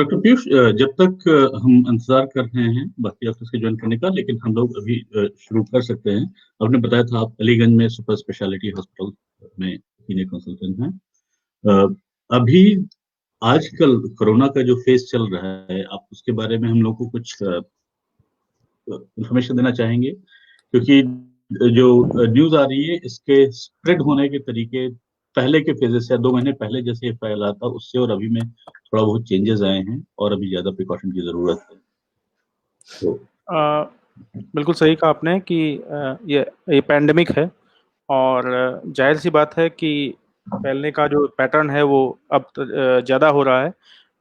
Doctor Piyush, जब तक हम इंतजार कर रहे हैं बाकी डॉक्टर्स के ज्वाइन करने का, लेकिन हम लोग अभी शुरू कर सकते हैं। आपने बताया था आप अलीगंज में सुपर स्पेशलिटी हॉस्पिटल में सीनियर कंसल्टेंट हैं। अ, अभी आजकल कोरोना का जो फेज चल रहा है, आप उसके बारे में हम लोग को कुछ इंफॉर्मेशन देना चाहेंगे? क्योंकि जो न्यूज आ रही है, इसके स्प्रेड होने के तरीके पहले के फेजेस से 2 महीने पहले जैसे ये फैला था उससे और अभी में थोड़ा बहुत चेंजेस आए हैं और अभी ज्यादा प्रिकॉशन की जरूरत है। तो अ, बिल्कुल सही कहा आपने कि ये पैंडेमिक है और जाहिर सी बात है कि फैलने का जो पैटर्न है वो अब ज़्यादा हो रहा है,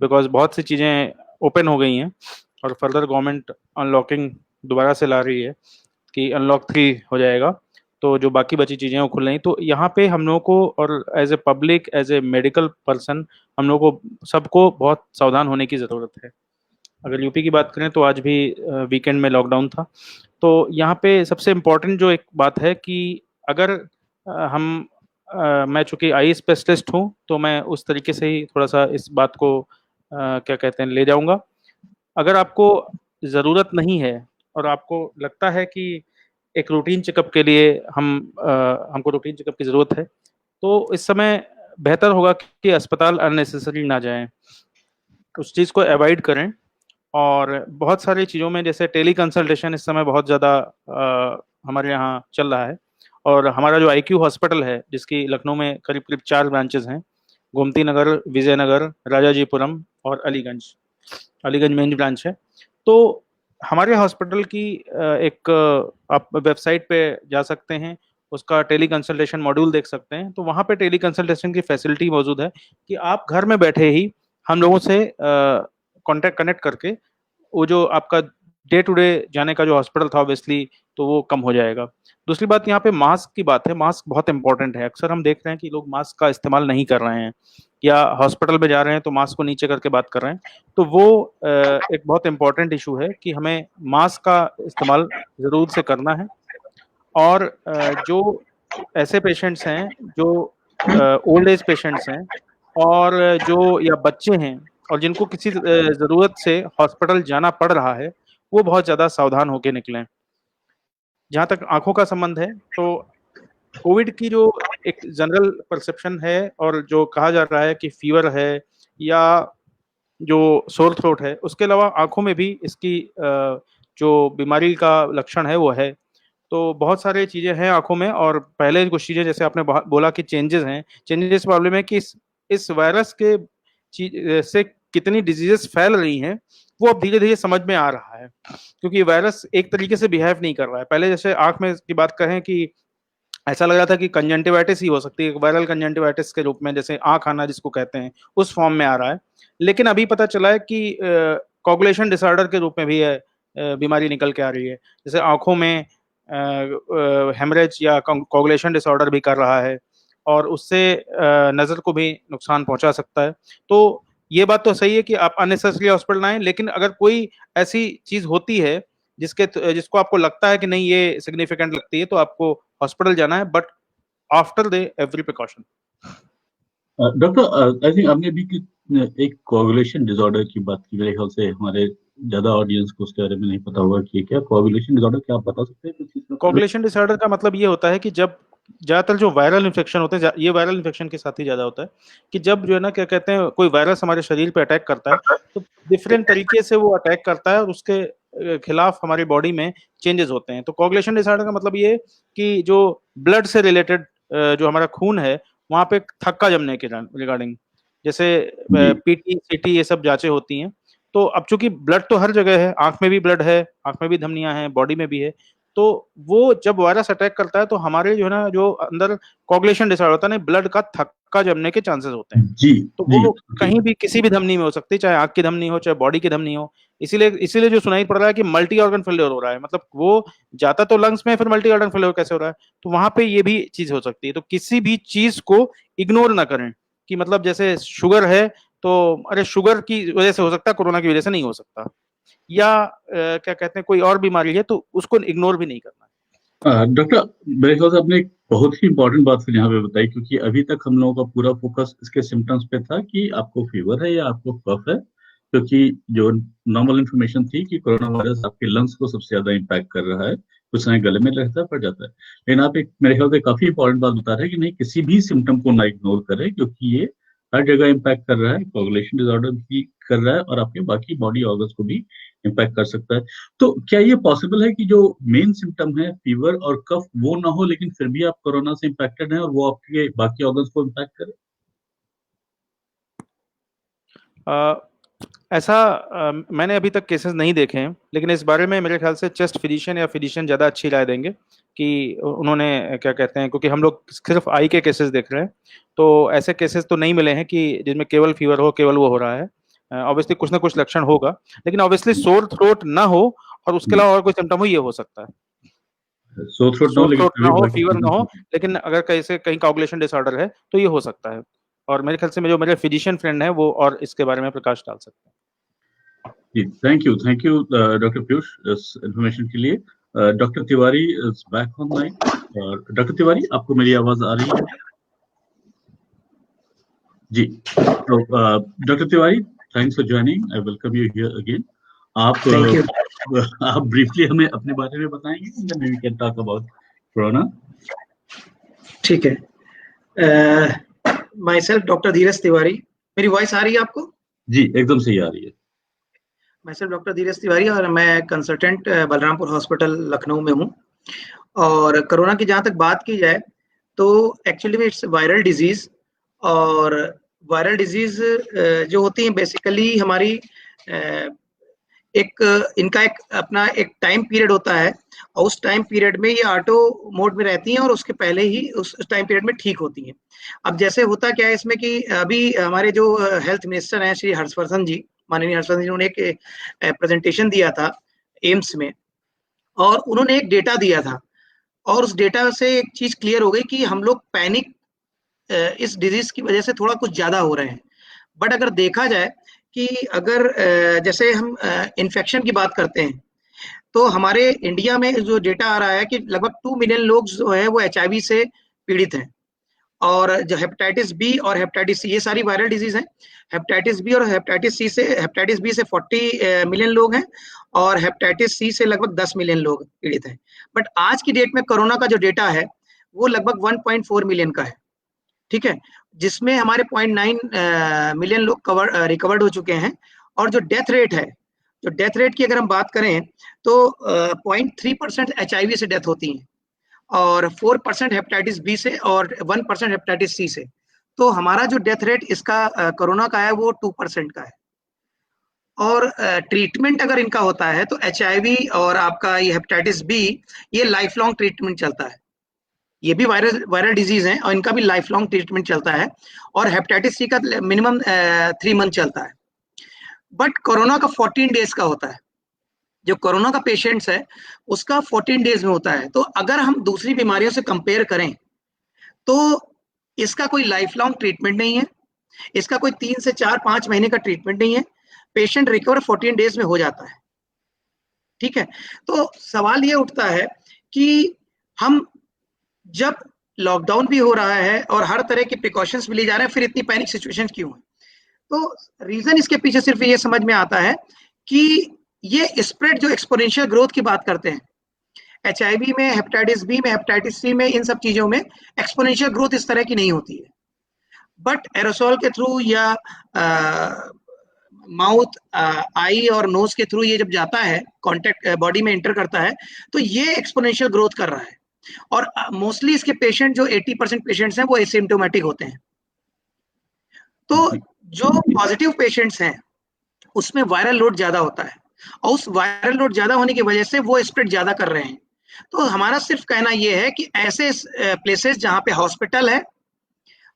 बिकॉज बहुत सी चीज़ें ओपन हो गई हैं और फर्दर गवर्नमेंट अनलॉकिंग दोबारा से ला रही है कि अनलॉक 3 हो जाएगा, तो जो बाकी बची चीज़ें वो खुल रही। तो यहाँ पे हम लोगों को और as a public, as a medical person, हम लोग को सबको बहुत सावधान होने की ज़रूरत है। अगर यूपी की बात करें तो आज भी वीकेंड में लॉकडाउन था। तो यहाँ पे सबसे इम्पोर्टेंट जो एक बात है कि अगर मैं चूंकि आई स्पेशलिस्ट हूँ तो मैं उस तरीके से ही थोड़ा सा इस बात को क्या कहते हैं ले जाऊंगा। अगर आपको ज़रूरत नहीं है और आपको लगता है कि एक रूटीन चेकअप के लिए हमको रूटीन चेकअप की ज़रूरत है, तो इस समय बेहतर होगा कि अस्पताल अननेसेसरी ना जाएं, उस चीज़ को अवॉइड करें। और बहुत सारी चीज़ों में जैसे टेली कंसल्टेशन इस समय बहुत ज़्यादा हमारे यहाँ चल रहा है। और हमारा जो आईक्यू हॉस्पिटल है, जिसकी लखनऊ में करीब करीब 4 ब्रांचेज हैं, गोमती नगर, विजयनगर, राजाजीपुरम और अलीगंज। अलीगंज मेन ब्रांच है। तो हमारे हॉस्पिटल की एक आप वेबसाइट पे जा सकते हैं, उसका टेली कंसल्टेशन मॉड्यूल देख सकते हैं। तो वहाँ पे टेली कंसल्टेशन की फैसिलिटी मौजूद है कि आप घर में बैठे ही हम लोगों से कॉन्टेक्ट कनेक्ट करके वो जो आपका डे टू डे जाने का जो हॉस्पिटल था ऑब्वियसली, तो वो कम हो जाएगा। दूसरी बात यहाँ पे मास्क की बात है। मास्क बहुत इंपॉर्टेंट है। अक्सर हम देख रहे हैं कि लोग मास्क का इस्तेमाल नहीं कर रहे हैं या हॉस्पिटल में जा रहे हैं तो मास्क को नीचे करके बात कर रहे हैं। तो वो एक बहुत इंपॉर्टेंट इशू है कि हमें मास्क का इस्तेमाल ज़रूर से करना है। और जो ऐसे पेशेंट्स हैं जो ओल्ड एज पेशेंट्स हैं और जो या बच्चे हैं और जिनको किसी ज़रूरत से हॉस्पिटल जाना पड़ रहा है, वो बहुत ज़्यादा सावधान होकर निकलें। जहाँ तक आंखों का संबंध है, तो कोविड की जो एक जनरल परसेप्शन है और जो कहा जा रहा है कि फीवर है या जो सोर थ्रोट है, उसके अलावा आंखों में भी इसकी जो बीमारी का लक्षण है वो है। तो बहुत सारी चीज़ें हैं आंखों में। और पहले कुछ चीज़ें जैसे आपने बोला कि चेंजेस हैं। चेंजेस प्रॉब्लम है कि इस वायरस के से कितनी डिजीजेस फैल रही हैं, वो अब धीरे धीरे समझ में आ रहा है, क्योंकि वायरस एक तरीके से बिहेव नहीं कर रहा है। पहले जैसे आंख में की बात करें कि ऐसा लग रहा था कि कंजंक्टिवाइटिस ही हो सकती है, वायरल कंजंक्टिवाइटिस के रूप में, जैसे आंख आना जिसको कहते हैं, उस फॉर्म में आ रहा है। लेकिन अभी पता चला है कि कोगुलेशन डिसऑर्डर के रूप में भी है, बीमारी निकल के आ रही है। जैसे आंखों में हेमरेज या कोगुलेशन डिसऑर्डर भी कर रहा है और उससे नज़र को भी नुकसान पहुंचा सकता है। तो ये बात तो सही है कि आप अननेसेसरी हॉस्पिटल आएं, लेकिन अगर कोई ऐसी चीज़ होती है जिसको आपको लगता है कि नहीं ये सिग्निफिकेंट लगती है, तो आपको हॉस्पिटल जाना है, but after they every precaution. Doctor, I think आपने भी एक कोagulation डिसऑर्डर की बात की। मेरे ख्याल से हमारे ज्यादा ऑडियंस को उसके बारे में नहीं पता होगा कि क्या कोagulation डिसऑर्डर, क्या आप बता सकते हैं कुछ इसका फुल? कोगुलेशन डिसऑर्डर का मतलब ये होता है कि जब ज्यादातर जो वायरल इन्फेक्शन होते हैं, ये वायरल इन्फेक्शन के साथ ही ज्यादा होता है कि जब जो है ना क्या कहते हैं कोई वायरस हमारे शरीर पे अटैक करता है, तो डिफरेंट तरीके से वो अटैक करता है और उसके खिलाफ हमारी बॉडी में चेंजेस होते हैं। तो कोगुलेशन डिसऑर्डर का मतलब ये कि जो ब्लड से रिलेटेड जो हमारा खून है, वहाँ पे थक्का जमने के रिगार्डिंग, जैसे जी। पीटी सीटी ये सब जांचें होती हैं। तो अब चूंकि ब्लड तो हर जगह है, आंख में भी ब्लड है, आंख में भी धमनियां हैं, बॉडी में भी है। तो वो जब वायरस अटैक करता है तो हमारे जो है ना जो अंदर कोगुलेशन डिसऑर्डर होता है ना, ब्लड का थक्का जमने के चांसेस होते हैं। जी। तो जी। वो जी। कहीं भी किसी भी धमनी में हो सकती है, चाहे आंख की धमनी हो चाहे बॉडी की धमनी हो। इसीलिए इसीलिए जो सुनाई पड़ रहा है कि मल्टी ऑर्गन फेलियर हो रहा है, मतलब वो जाता तो लंग्स में, फिर मल्टी ऑर्गन फेलियर कैसे हो रहा है, तो वहां पे ये भी चीज हो सकती है। तो किसी भी चीज को इग्नोर ना करें कि मतलब जैसे शुगर है तो अरे शुगर की वजह से हो सकता है, कोरोना की वजह से नहीं हो सकता, या क्या कहते हैं कोई और बीमारी है तो उसको इग्नोर भी नहीं करना। डॉक्टर, मेरे ख्याल से आपने एक बहुत ही इंपॉर्टेंट बात फिर यहाँ पे बताई, क्योंकि अभी तक हम लोगों का पूरा फोकस इसके सिम्टम्स पे था कि आपको फीवर है या आपको कफ है, क्योंकि जो नॉर्मल इन्फॉर्मेशन थी कि कोरोना वायरस आपके लंग्स को सबसे ज्यादा इम्पैक्ट कर रहा है, कुछ समय गले में रहता है, पड़ जाता है। लेकिन आप एक मेरे ख्याल से काफी इंपॉर्टेंट बात बता रहे हैं कि नहीं, किसी भी सिम्टम को ना इग्नोर करें, क्योंकि ये हर जगह इम्पैक्ट कर रहा है, कोगुलेशन डिसऑर्डर भी कर रहा है और आपके बाकी बॉडी ऑर्गन्स को भी इम्पैक्ट कर सकता है। तो क्या ये पॉसिबल है कि जो मेन सिम्टम है फीवर और कफ वो ना हो, लेकिन फिर भी आप कोरोना से इम्पैक्टेड हैं और वो आपके बाकी ऑर्गन्स को इम्पैक्ट करे? ऐसा मैंने अभी तक केसेस नहीं देखे हैं, लेकिन इस बारे में मेरे ख्याल से चेस्ट फिजिशियन या फिजिशियन ज़्यादा अच्छी राय देंगे कि उन्होंने क्या कहते हैं, क्योंकि हम लोग सिर्फ आई के केसेस देख रहे हैं। तो ऐसे केसेस तो नहीं मिले हैं कि जिसमें केवल फीवर हो, केवल वो हो रहा है। ऑब्वियसली कुछ ना कुछ लक्षण होगा, लेकिन ऑब्वियसली सोर थ्रोट ना हो और उसके अलावा और कोई सिम्टम हो, ये हो सकता है। सोर थ्रोट ना हो, सोर लेकिन थ्रोट फिर ना भी हो, बाकी फीवर ना हो, symptoms- लेकिन अगर कैसे कहीं कॉगुलेशन डिसऑर्डर है तो ये हो सकता है। और मेरे ख्याल से जो मेरे फिजिशियन फ्रेंड हैं वो और इसके बारे में प्रकाश डाल सकते हैं। जी, थैंक यू डॉक्टर पीयूष इस इन्फॉर्मेशन के लिए। Doctor Tiwari is back online. और डॉक्टर तिवारी, आपको मेरी आवाज आ रही है? जी, तो doctor Tiwari, thanks for joining, I welcome you here again. आप थैंक यू। आप ब्रीफली हमें अपने बारे में बताएंगे, then we can talk about corona. ठीक है। Myself doctor Dhiraj Tiwari. मेरी वॉइस आ रही है आपको? जी, एकदम सही आ रही है। Myself doctor Dhiraj Tiwari और मैं कंसल्टेंट बलरामपुर हॉस्पिटल लखनऊ में हूँ। और कोरोना की जहाँ तक बात की जाए तो एक्चुअली में इट्स वायरल डिजीज। और वायरल डिजीज जो होती है बेसिकली हमारी एक इनका एक अपना एक टाइम पीरियड होता है और उस टाइम पीरियड में ये ऑटो मोड में रहती हैं और उसके पहले ही उस टाइम पीरियड में ठीक होती हैं। अब जैसे होता क्या है इसमें कि अभी हमारे जो हेल्थ मिनिस्टर हैं श्री हर्षवर्धन जी, माननीय हर्षवर्धन जी, उन्होंने एक प्रेजेंटेशन दिया था एम्स में और उन्होंने एक डेटा दिया था। और उस डेटा से एक चीज क्लियर हो गई कि हम लोग पैनिक इस डिजीज की वजह से थोड़ा कुछ ज्यादा हो रहे हैं। बट अगर देखा जाए कि अगर जैसे हम इन्फेक्शन की बात करते हैं तो हमारे इंडिया में जो डेटा आ रहा है कि लगभग 2 मिलियन लोग जो है वो एचआईवी से पीड़ित हैं। और जो हेपेटाइटिस बी और हेपेटाइटिस सी, ये सारी वायरल डिजीज हैं। हेपेटाइटिस बी और हेपेटाइटिस बी से 40 मिलियन लोग हैं और हेपेटाइटिस सी से लगभग 10 मिलियन लोग पीड़ित हैं। बट आज की डेट में कोरोना का जो डेटा है वो लगभग 1.4 मिलियन का है। ठीक है, जिसमें हमारे 0.9 मिलियन लोग रिकवर्ड हो चुके हैं। और जो डेथ रेट है, जो डेथ रेट की अगर हम बात करें तो 0.3% एचआईवी से डेथ होती है और 4% हेपेटाइटिस बी से और 1% हेपेटाइटिस सी से। तो हमारा जो डेथ रेट इसका कोरोना का है वो 2% का है। और ट्रीटमेंट अगर इनका होता है तो एचआईवी और आपका ये हेपेटाइटिस बी, ये लाइफ लॉन्ग ट्रीटमेंट चलता है। ये भी वायरल वायरल डिजीज है और इनका भी लाइफ लॉन्ग ट्रीटमेंट चलता है। और हेपेटाइटिस सी का मिनिमम 3 मंथ चलता है। बट कोरोना का 14 डेज का होता है। जो कोरोना का पेशेंट्स है उसका 14 डेज में होता है। तो अगर हम दूसरी बीमारियों से कंपेयर करें तो इसका कोई लाइफ लॉन्ग ट्रीटमेंट नहीं है। इसका कोई 3 से 4-5 महीने का ट्रीटमेंट नहीं है। पेशेंट रिकवर 14 डेज में हो जाता है। ठीक है, तो सवाल ये उठता है कि हम जब लॉकडाउन भी हो रहा है और हर तरह के प्रिकॉशंस भी लिए जा रहे हैं, फिर इतनी पैनिक सिचुएशन क्यों है? तो रीजन इसके पीछे सिर्फ ये समझ में आता है कि ये स्प्रेड जो एक्सपोनेंशियल ग्रोथ की बात करते हैं, एचआईवी में, हेपेटाइटिस बी में, हेपेटाइटिस सी में, इन सब चीजों में एक्सपोनेंशियल ग्रोथ इस तरह की नहीं होती है। बट एरोसोल के थ्रू या माउथ, आई और नोज के थ्रू ये जब जाता है, कॉन्टेक्ट बॉडी में एंटर करता है, तो ये एक्सपोनेंशियल ग्रोथ कर रहा है। और मोस्टली इसके पेशेंट जो 80% पेशेंट्स हैं वो एसिम्प्टोमेटिक होते हैं। तो जो पॉजिटिव पेशेंट्स हैं उसमें वायरल लोड ज्यादा होता है और उस वायरल लोड ज्यादा होने की वजह से वो स्प्रेड ज्यादा कर रहे हैं। तो हमारा सिर्फ कहना ये है कि ऐसे प्लेसेस जहाँ पे हॉस्पिटल है,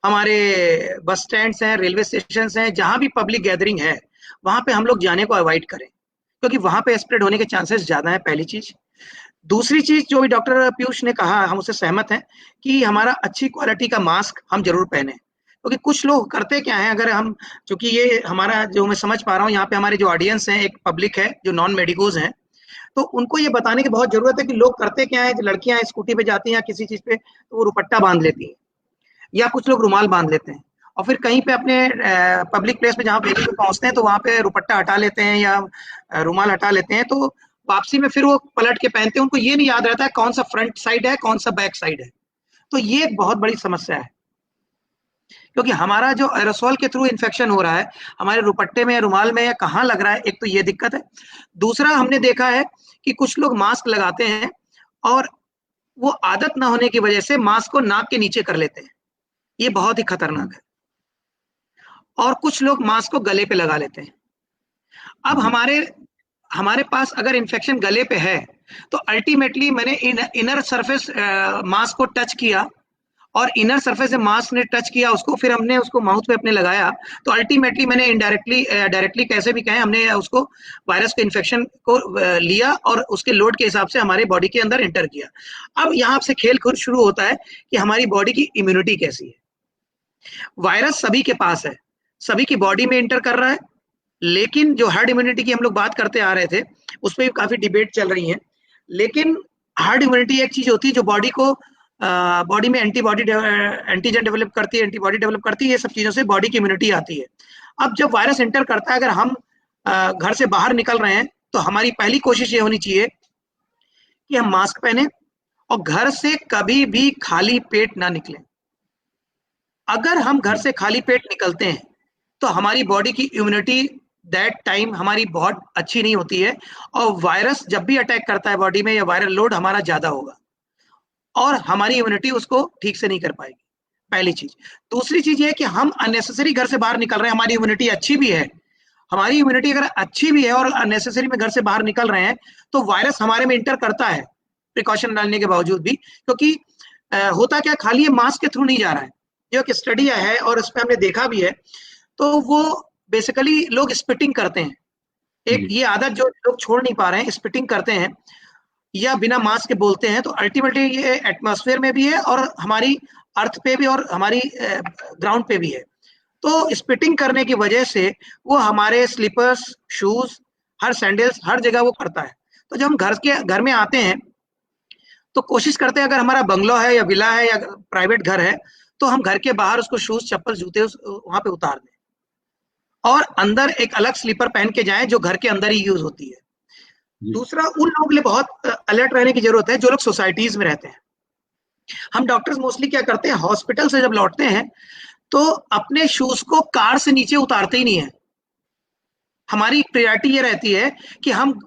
हमारे बस स्टैंड हैं, रेलवे स्टेशन हैं, जहां भी पब्लिक गैदरिंग है वहां पे हम लोग जाने को अवॉइड करें, क्योंकि वहां पे स्प्रेड होने के चांसेस ज्यादा है, पहली चीज। दूसरी चीज जो भी डॉक्टर पीयूष ने कहा, हम उससे सहमत हैं कि हमारा अच्छी क्वालिटी का मास्क हम जरूर पहने, क्योंकि कुछ लोग करते क्या है, अगर हम, चूंकि ये हमारा जो मैं समझ पा रहा हूँ यहाँ पे हमारे जो ऑडियंस है एक पब्लिक है जो नॉन मेडिकोज हैं, तो उनको ये बताने की बहुत जरूरत है कि लोग करते क्या है, लड़कियां स्कूटी पे जाती हैं या किसी चीज पे तो वो दुपट्टा बांध लेती हैं या कुछ लोग रुमाल बांध लेते हैं और फिर कहीं पे अपने पब्लिक प्लेस पे जहाँ वेहिकल पे पहुंचते हैं तो वहां पे दुपट्टा हटा लेते हैं या रुमाल हटा लेते हैं, तो वापसी में फिर वो पलट के पहनते हैं, उनको ये नहीं याद रहता है कौन सा फ्रंट साइड है कौन सा बैक साइड है। तो ये एक बहुत बड़ी समस्या है, क्योंकि हमारा जो एरोसोल के थ्रू इन्फेक्शन हो रहा है हमारे दुपट्टे में या रुमाल में या कहाँ लग रहा है, एक तो ये दिक्कत है। दूसरा हमने देखा है कि कुछ लोग मास्क लगाते हैं और वो आदत ना होने की वजह से मास्क को नाक के नीचे कर लेते हैं, ये बहुत ही खतरनाक है। और कुछ लोग मास्क को गले पे लगा लेते हैं। अब हमारे पास अगर इन्फेक्शन गले पे है तो अल्टीमेटली मैंने इनर सरफेस मास्क को टच किया और इनर सरफेस से मास्क ने टच किया उसको, फिर हमने उसको माउथ पे अपने लगाया, तो अल्टीमेटली मैंने डायरेक्टली कैसे भी कहें हमने उसको वायरस के इन्फेक्शन को लिया और उसके लोड के हिसाब से हमारी बॉडी के अंदर एंटर किया। अब यहाँ से खेल खुद शुरू होता है कि हमारी बॉडी की इम्यूनिटी कैसी है। वायरस सभी के पास है, सभी की बॉडी में एंटर कर रहा है, लेकिन जो हर्ड इम्यूनिटी की हम लोग बात करते आ रहे थे उस पर भी काफी डिबेट चल रही है। लेकिन हर्ड इम्यूनिटी एक चीज होती है जो बॉडी को बॉडी में एंटीजन डेवलप करती है, एंटीबॉडी डेवलप करती है, ये सब चीजों से बॉडी की इम्यूनिटी आती है। अब जब वायरस एंटर करता है, अगर हम घर से बाहर निकल रहे हैं तो हमारी पहली कोशिश ये होनी चाहिए कि हम मास्क पहने और घर से कभी भी खाली पेट ना निकलें। अगर हम घर से खाली पेट निकलते हैं तो हमारी बॉडी की इम्यूनिटी दैट टाइम हमारी बहुत अच्छी नहीं होती है और वायरस जब भी अटैक करता है बॉडी में या वायरल लोड हमारा ज्यादा होगा और हमारी इम्यूनिटी उसको ठीक से नहीं कर पाएगी, पहली चीज। दूसरी चीज ये है कि हम अननेसेसरी घर से बाहर निकल रहे हैं, हमारी इम्यूनिटी अच्छी भी है, हमारी इम्यूनिटी अगर अच्छी भी है और अननेसेसरी में घर से बाहर निकल रहे हैं तो वायरस हमारे में इंटर करता है प्रिकॉशन डालने के बावजूद भी, क्योंकि होता क्या खाली ये मास्क के थ्रू नहीं जा रहा है। जो एक स्टडी है और इस पर हमने देखा भी है, तो वो बेसिकली लोग स्पिटिंग करते हैं, एक ये आदत जो लोग छोड़ नहीं पा रहे हैं, स्पिटिंग करते हैं या बिना मास्क के बोलते हैं, तो अल्टीमेटली ये एटमॉस्फेयर में भी है और हमारी अर्थ पे भी और हमारी ग्राउंड पे भी है। तो स्पिटिंग करने की वजह से वो हमारे स्लीपर्स, शूज, हर सैंडल्स, हर जगह वो करता है। तो जब हम घर में आते हैं तो कोशिश करते हैं, अगर हमारा बंगलो है या विला है या प्राइवेट घर है, तो हम घर के बाहर उसको शूज, चप्पल, जूते वहां पे उतार दें और अंदर एक अलग स्लीपर पहन के जाएं जो घर के अंदर ही यूज होती है। दूसरा, उन लोगों के लिए बहुत अलर्ट रहने की जरूरत है जो लोग सोसाइटीज में रहते हैं। हम डॉक्टर्स मोस्टली क्या करते हैं, हॉस्पिटल से जब लौटते हैं तो अपने शूज को कार से नीचे उतारते ही नहीं है। हमारी प्रायोरिटी ये रहती है कि हम,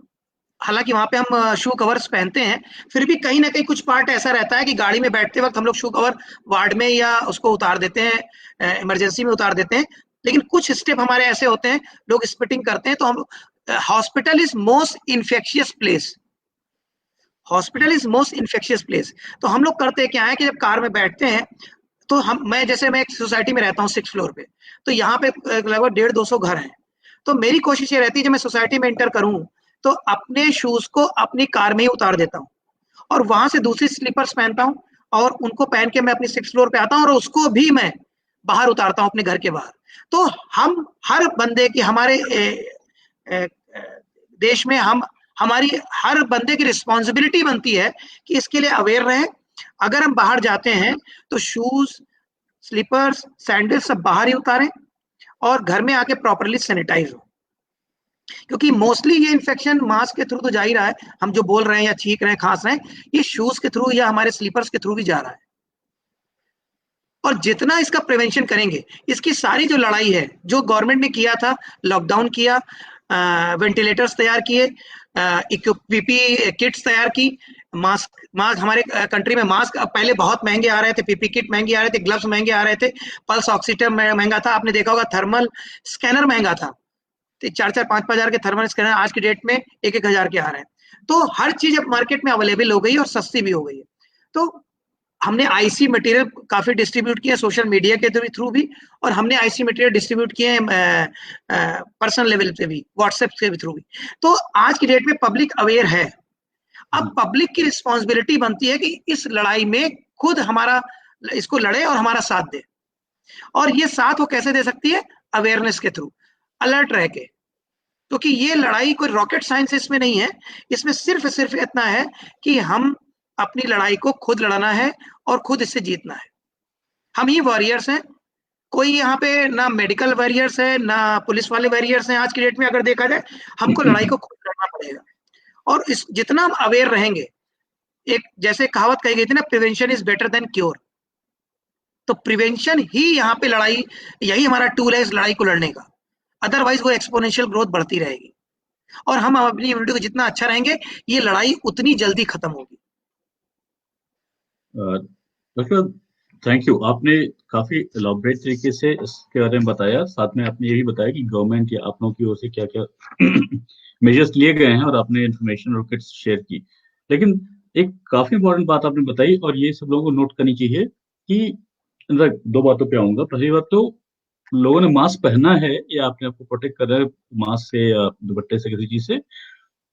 हालांकि वहां पे हम शू कवर्स पहनते हैं, फिर भी कहीं ना कहीं कुछ पार्ट ऐसा रहता है कि गाड़ी में बैठते वक्त हम लोग शू कवर वार्ड में या उसको उतार देते हैं, इमरजेंसी में उतार देते हैं। लेकिन कुछ स्टेप हमारे ऐसे होते हैं, लोग स्पिटिंग करते हैं, तो हम, hospital is most infectious place, hospital is most infectious place. तो हम लोग करते क्या है कि जब कार में बैठते हैं तो मैं एक सोसाइटी में रहता हूँ 6th फ्लोर पे, तो यहाँ पे लगभग 150-200 घर हैं। तो मेरी कोशिश ये रहती है जब मैं सोसाइटी में एंटर करूँ तो अपने शूज को अपनी कार में ही उतार देता हूँ और वहां से दूसरी स्लीपर्स पहनता हूँ और उनको पहन के मैं अपनी 6th फ्लोर पे आता हूँ और उसको भी मैं बाहर उतारता हूँ अपने घर के बाहर। तो हम हर बंदे की, हमारे देश में हमारी हर बंदे की रिस्पॉन्सिबिलिटी बनती है कि इसके लिए अवेयर रहे। अगर हम बाहर जाते हैं तो शूज, स्लीपर्स, सैंडल्स सब बाहर ही उतारें और घर में आके प्रॉपरली सैनिटाइज हो, क्योंकि मोस्टली ये इन्फेक्शन मास्क के थ्रू तो जा ही रहा है, हम जो बोल रहे हैं या छींक रहे हैं, खांस रहे हैं, ये शूज के थ्रू या हमारे स्लीपर्स के थ्रू भी जा रहा है। और जितना इसका प्रिवेंशन करेंगे, इसकी सारी जो लड़ाई है जो गवर्नमेंट ने किया था, लॉकडाउन किया, वेंटिलेटर्स तैयार किए, पीपी किट्स तैयार की, मास्क हमारे कंट्री में मास्क पहले बहुत महंगे आ रहे थे, पीपी किट महंगे आ रहे थे, ग्लव्स महंगे आ रहे थे, पल्स ऑक्सीमीटर महंगा था, आपने देखा होगा थर्मल स्कैनर महंगा था, 4-4, 5-5 हजार के थर्मल स्कैनर आज की डेट में 1-1 हजार के आ रहे हैं। तो हर चीज अब मार्केट में अवेलेबल हो गई और सस्ती भी हो गई है। तो हमने आईसी मटेरियल काफी डिस्ट्रीब्यूट किया सोशल मीडिया के थ्रू भी, और हमने आईसी मटेरियल डिस्ट्रीब्यूट किए पर्सनल लेवल पे भी, व्हाट्सएप के थ्रू भी। तो आज की डेट में पब्लिक अवेयर है। अब पब्लिक की रिस्पॉन्सिबिलिटी बनती है कि इस लड़ाई में खुद हमारा इसको लड़े और हमारा साथ दे। और ये साथ वो कैसे दे सकती है? अवेयरनेस के थ्रू, अलर्ट रह के, क्योंकि ये लड़ाई कोई रॉकेट साइंस इसमें नहीं है। इसमें सिर्फ इतना है कि हम अपनी लड़ाई को खुद लड़ना है और खुद इससे जीतना है। हम ही वॉरियर्स हैं, कोई यहाँ पे ना मेडिकल वॉरियर्स है, ना पुलिस वाले वॉरियर्स हैं। आज की डेट में अगर देखा जाए, हमको लड़ाई को खुद लड़ना पड़ेगा, और इस जितना हम अवेयर रहेंगे, एक जैसे कहावत कही गई थी ना, prevention is better than cure. तो प्रिवेंशन ही यहाँ पे लड़ाई, यही हमारा टूल है इस लड़ाई को लड़ने का। अदरवाइज वो एक्सपोनेंशियल ग्रोथ बढ़ती रहेगी, और हम अपनी इम्यूनिटी को जितना अच्छा रहेंगे, ये लड़ाई उतनी जल्दी खत्म होगी। डॉक्टर थैंक यू, आपने काफी एलॉबरेट तरीके से इसके बारे में बताया। साथ में आपने ये भी बताया कि गवर्नमेंट या आप लोगों की ओर से क्या क्या मेजर्स लिए गए हैं, और आपने इंफॉर्मेशन और किट्स शेयर की। लेकिन एक काफी इंपॉर्टेंट बात आपने बताई, और ये सब लोगों को नोट करनी चाहिए कि दो बातों पे आऊंगा। पहली बात तो लोगों ने मास्क पहना है या अपने आप को प्रोटेक्ट कर रहे हैं मास्क से या दुपट्टे से, किसी चीज से।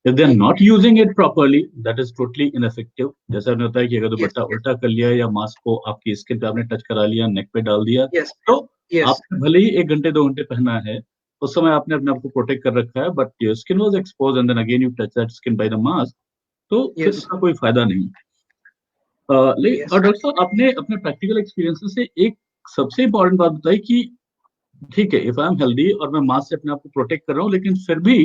If they are not using it properly, that is totally ineffective. जैसे आपने बताया कि अगर दुपट्टा उल्टा कर लिया या मास्क को आपकी स्किन पे आपने टच करा लिया, नेक पे डाल दिया, तो आपने भले ही 1 घंटे 2 घंटे पहना है, उस समय आपने अपने आप को प्रोटेक्ट कर रखा है, but your skin was expose and then again you touch that skin by the mask, तो फिर उसका कोई फायदा नहीं। लेकिन और डॉक्टर साहब, आपने अपने प्रैक्टिकल एक्सपीरियंस से एक सबसे इंपॉर्टेंट बात बताई कि ठीक है, इफ आई एम हेल्दी और मैं मास्क से अपने आप को प्रोटेक्ट कर रहा हूँ, लेकिन फिर भी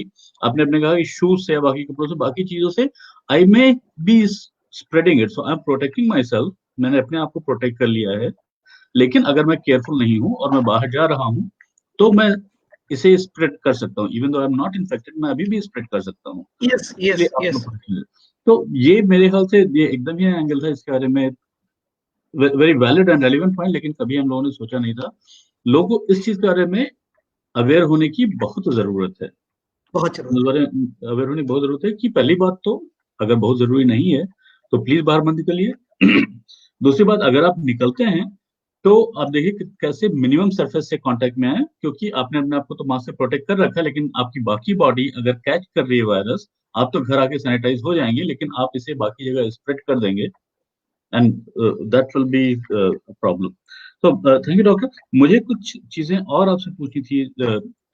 आपने अपने कहा कि शूज से, बाकी कपड़ों से, बाकी चीजों से I may be spreading it, so I am protecting myself. मैंने अपने आप को प्रोटेक्ट कर लिया है, लेकिन अगर मैं केयरफुल नहीं हूँ और मैं बाहर जा रहा हूँ, तो मैं इसे स्प्रेड कर सकता हूँ। Even though I am not infected, मैं अभी भी स्प्रेड कर सकता हूँ। तो ये मेरे ख्याल से ये एकदम ही एंगल था इसके बारे में, very valid and relevant point, लेकिन कभी हम लोगों ने सोचा नहीं था। लोगों को इस चीज के बारे में अवेयर होने की बहुत जरूरत है, अवेयर होने की बहुत जरूरत है कि पहली बात तो अगर बहुत जरूरी नहीं है तो प्लीज बाहर मत निकलिए। दूसरी बात, अगर आप निकलते हैं तो आप देखिए कि कैसे मिनिमम सरफेस से कांटेक्ट में आए, क्योंकि आपने अपने आप को तो मास्क से प्रोटेक्ट कर रखा है, लेकिन आपकी बाकी बॉडी अगर कैच कर रही है वायरस, आप तो घर आके सैनिटाइज हो जाएंगे, लेकिन आप इसे बाकी जगह स्प्रेड कर देंगे, and that will B problem. तो थैंक यू डॉक्टर। मुझे कुछ चीजें और आपसे पूछनी थी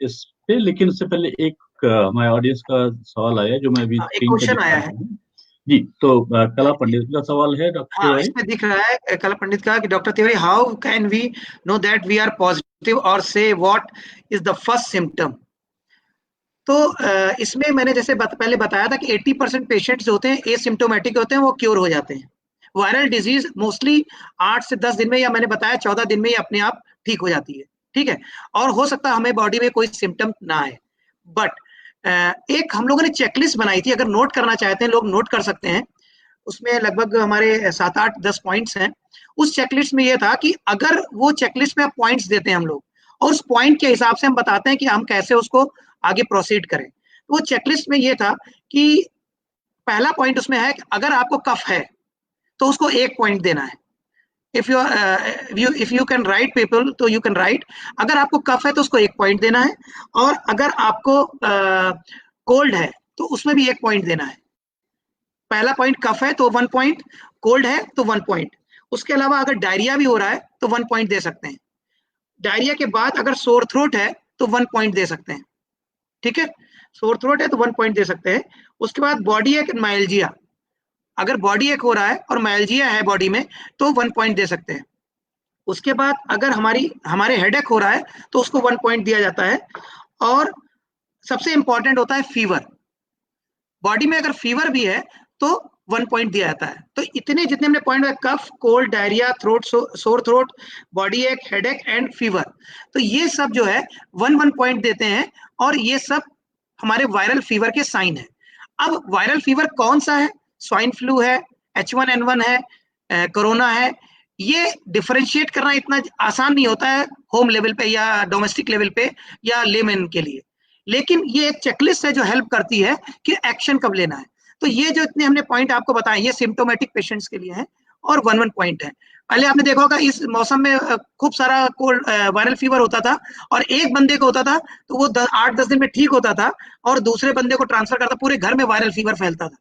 इस पे, लेकिन उससे पहले एक हमारे ऑडियंस का सवाल आया जो मैं अभी स्क्रीन पे दिखा रहा हूं जी। तो कला पंडित का सवाल है डॉक्टर तिवारी। इसमें दिख रहा है कला पंडित का कि doctor Tiwari, how can we know that we are positive और से what is the first symptom. तो इसमें मैंने जैसे पहले बताया था कि 80% पेशेंट्स जो होते हैं एसिम्प्टोमेटिक होते हैं, वो क्योर हो जाते हैं। वायरल डिजीज मोस्टली 8 से 10 दिन में, या मैंने बताया 14 दिन में ही अपने आप ठीक हो जाती है, ठीक है। और हो सकता है हमें बॉडी में कोई सिम्टम ना आए, बट एक हम लोगों ने चेकलिस्ट बनाई थी, अगर नोट करना चाहते हैं लोग नोट कर सकते हैं। उसमें लगभग हमारे 7, 8, 10 पॉइंट्स हैं। उस चेकलिस्ट में ये था कि अगर वो चेकलिस्ट में आप पॉइंट्स देते हैं हम लोग, और उस पॉइंट के हिसाब से हम बताते हैं कि हम कैसे उसको आगे प्रोसीड करें। तो वो चेकलिस्ट में ये था कि पहला पॉइंट उसमें है कि अगर आपको कफ है तो उसको 1 पॉइंट देना है। If you can write people, तो यू कैन राइट। अगर आपको कफ है तो उसको 1 पॉइंट देना है, और अगर आपको कोल्ड है तो उसमें भी 1 पॉइंट देना है। पहला पॉइंट कफ है तो 1 पॉइंट, कोल्ड है तो 1 पॉइंट। उसके अलावा अगर डायरिया भी हो रहा है तो 1 पॉइंट दे सकते हैं। डायरिया के बाद अगर सोर थ्रोट है तो 1 पॉइंट दे सकते हैं, ठीक है। सोर थ्रोट है तो 1 पॉइंट दे सकते हैं। उसके बाद बॉडी एक माइल्जिया, अगर बॉडी एक हो रहा है और माइल्जिया है बॉडी में तो 1 पॉइंट दे सकते हैं। उसके बाद अगर हमारे हेडेक हो रहा है तो उसको 1 पॉइंट दिया जाता है। और सबसे इंपॉर्टेंट होता है फीवर, बॉडी में अगर फीवर भी है तो 1 पॉइंट दिया जाता है। तो इतने जितने हमने point, cough, cold, diarrhoea, throat, sore throat, body ache, headache and fever, तो ये सब जो है 1 पॉइंट देते हैं, और ये सब हमारे वायरल फीवर के साइन है। अब वायरल फीवर कौन सा है? स्वाइन फ्लू है, H1N1 है, कोरोना है। ये डिफरेंशिएट करना इतना आसान नहीं होता है होम लेवल पे या डोमेस्टिक लेवल पे या लेमैन के लिए, लेकिन ये एक चेकलिस्ट है जो हेल्प करती है कि एक्शन कब लेना है। तो ये जो इतने हमने पॉइंट आपको बताए, ये सिम्प्टोमेटिक पेशेंट्स के लिए है, और 1 पॉइंट है। पहले आपने देखा होगा इस मौसम में खूब सारा कोल्ड वायरल फीवर होता था, और एक बंदे को होता था तो वो 8-10 दिन में ठीक होता था, और दूसरे बंदे को ट्रांसफर करता, पूरे घर में वायरल फीवर फैलता था।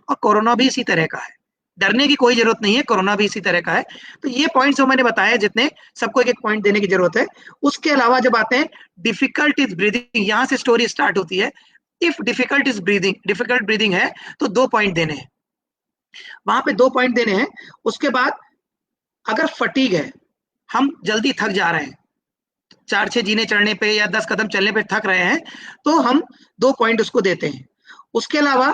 और कोरोना भी इसी तरह का है, डरने की कोई जरूरत नहीं है, कोरोना भी इसी तरह का है। तो ये पॉइंट्स जो मैंने बताए, जितने सबको एक पॉइंट देने की जरूरत है। उसके अलावा जब आते हैं डिफिकल्ट इज ब्रीदिंग, यहां से स्टोरी स्टार्ट होती है। इफ डिफिकल्ट ब्रीदिंग है तो 2 पॉइंट देने हैं, वहां पे 2 पॉइंट देने हैं। उसके बाद अगर फटीग है, हम जल्दी थक जा रहे हैं, 4-6 जीने चढ़ने पे या 10 कदम चलने पे थक रहे हैं, तो हम 2 पॉइंट उसको देते हैं। उसके अलावा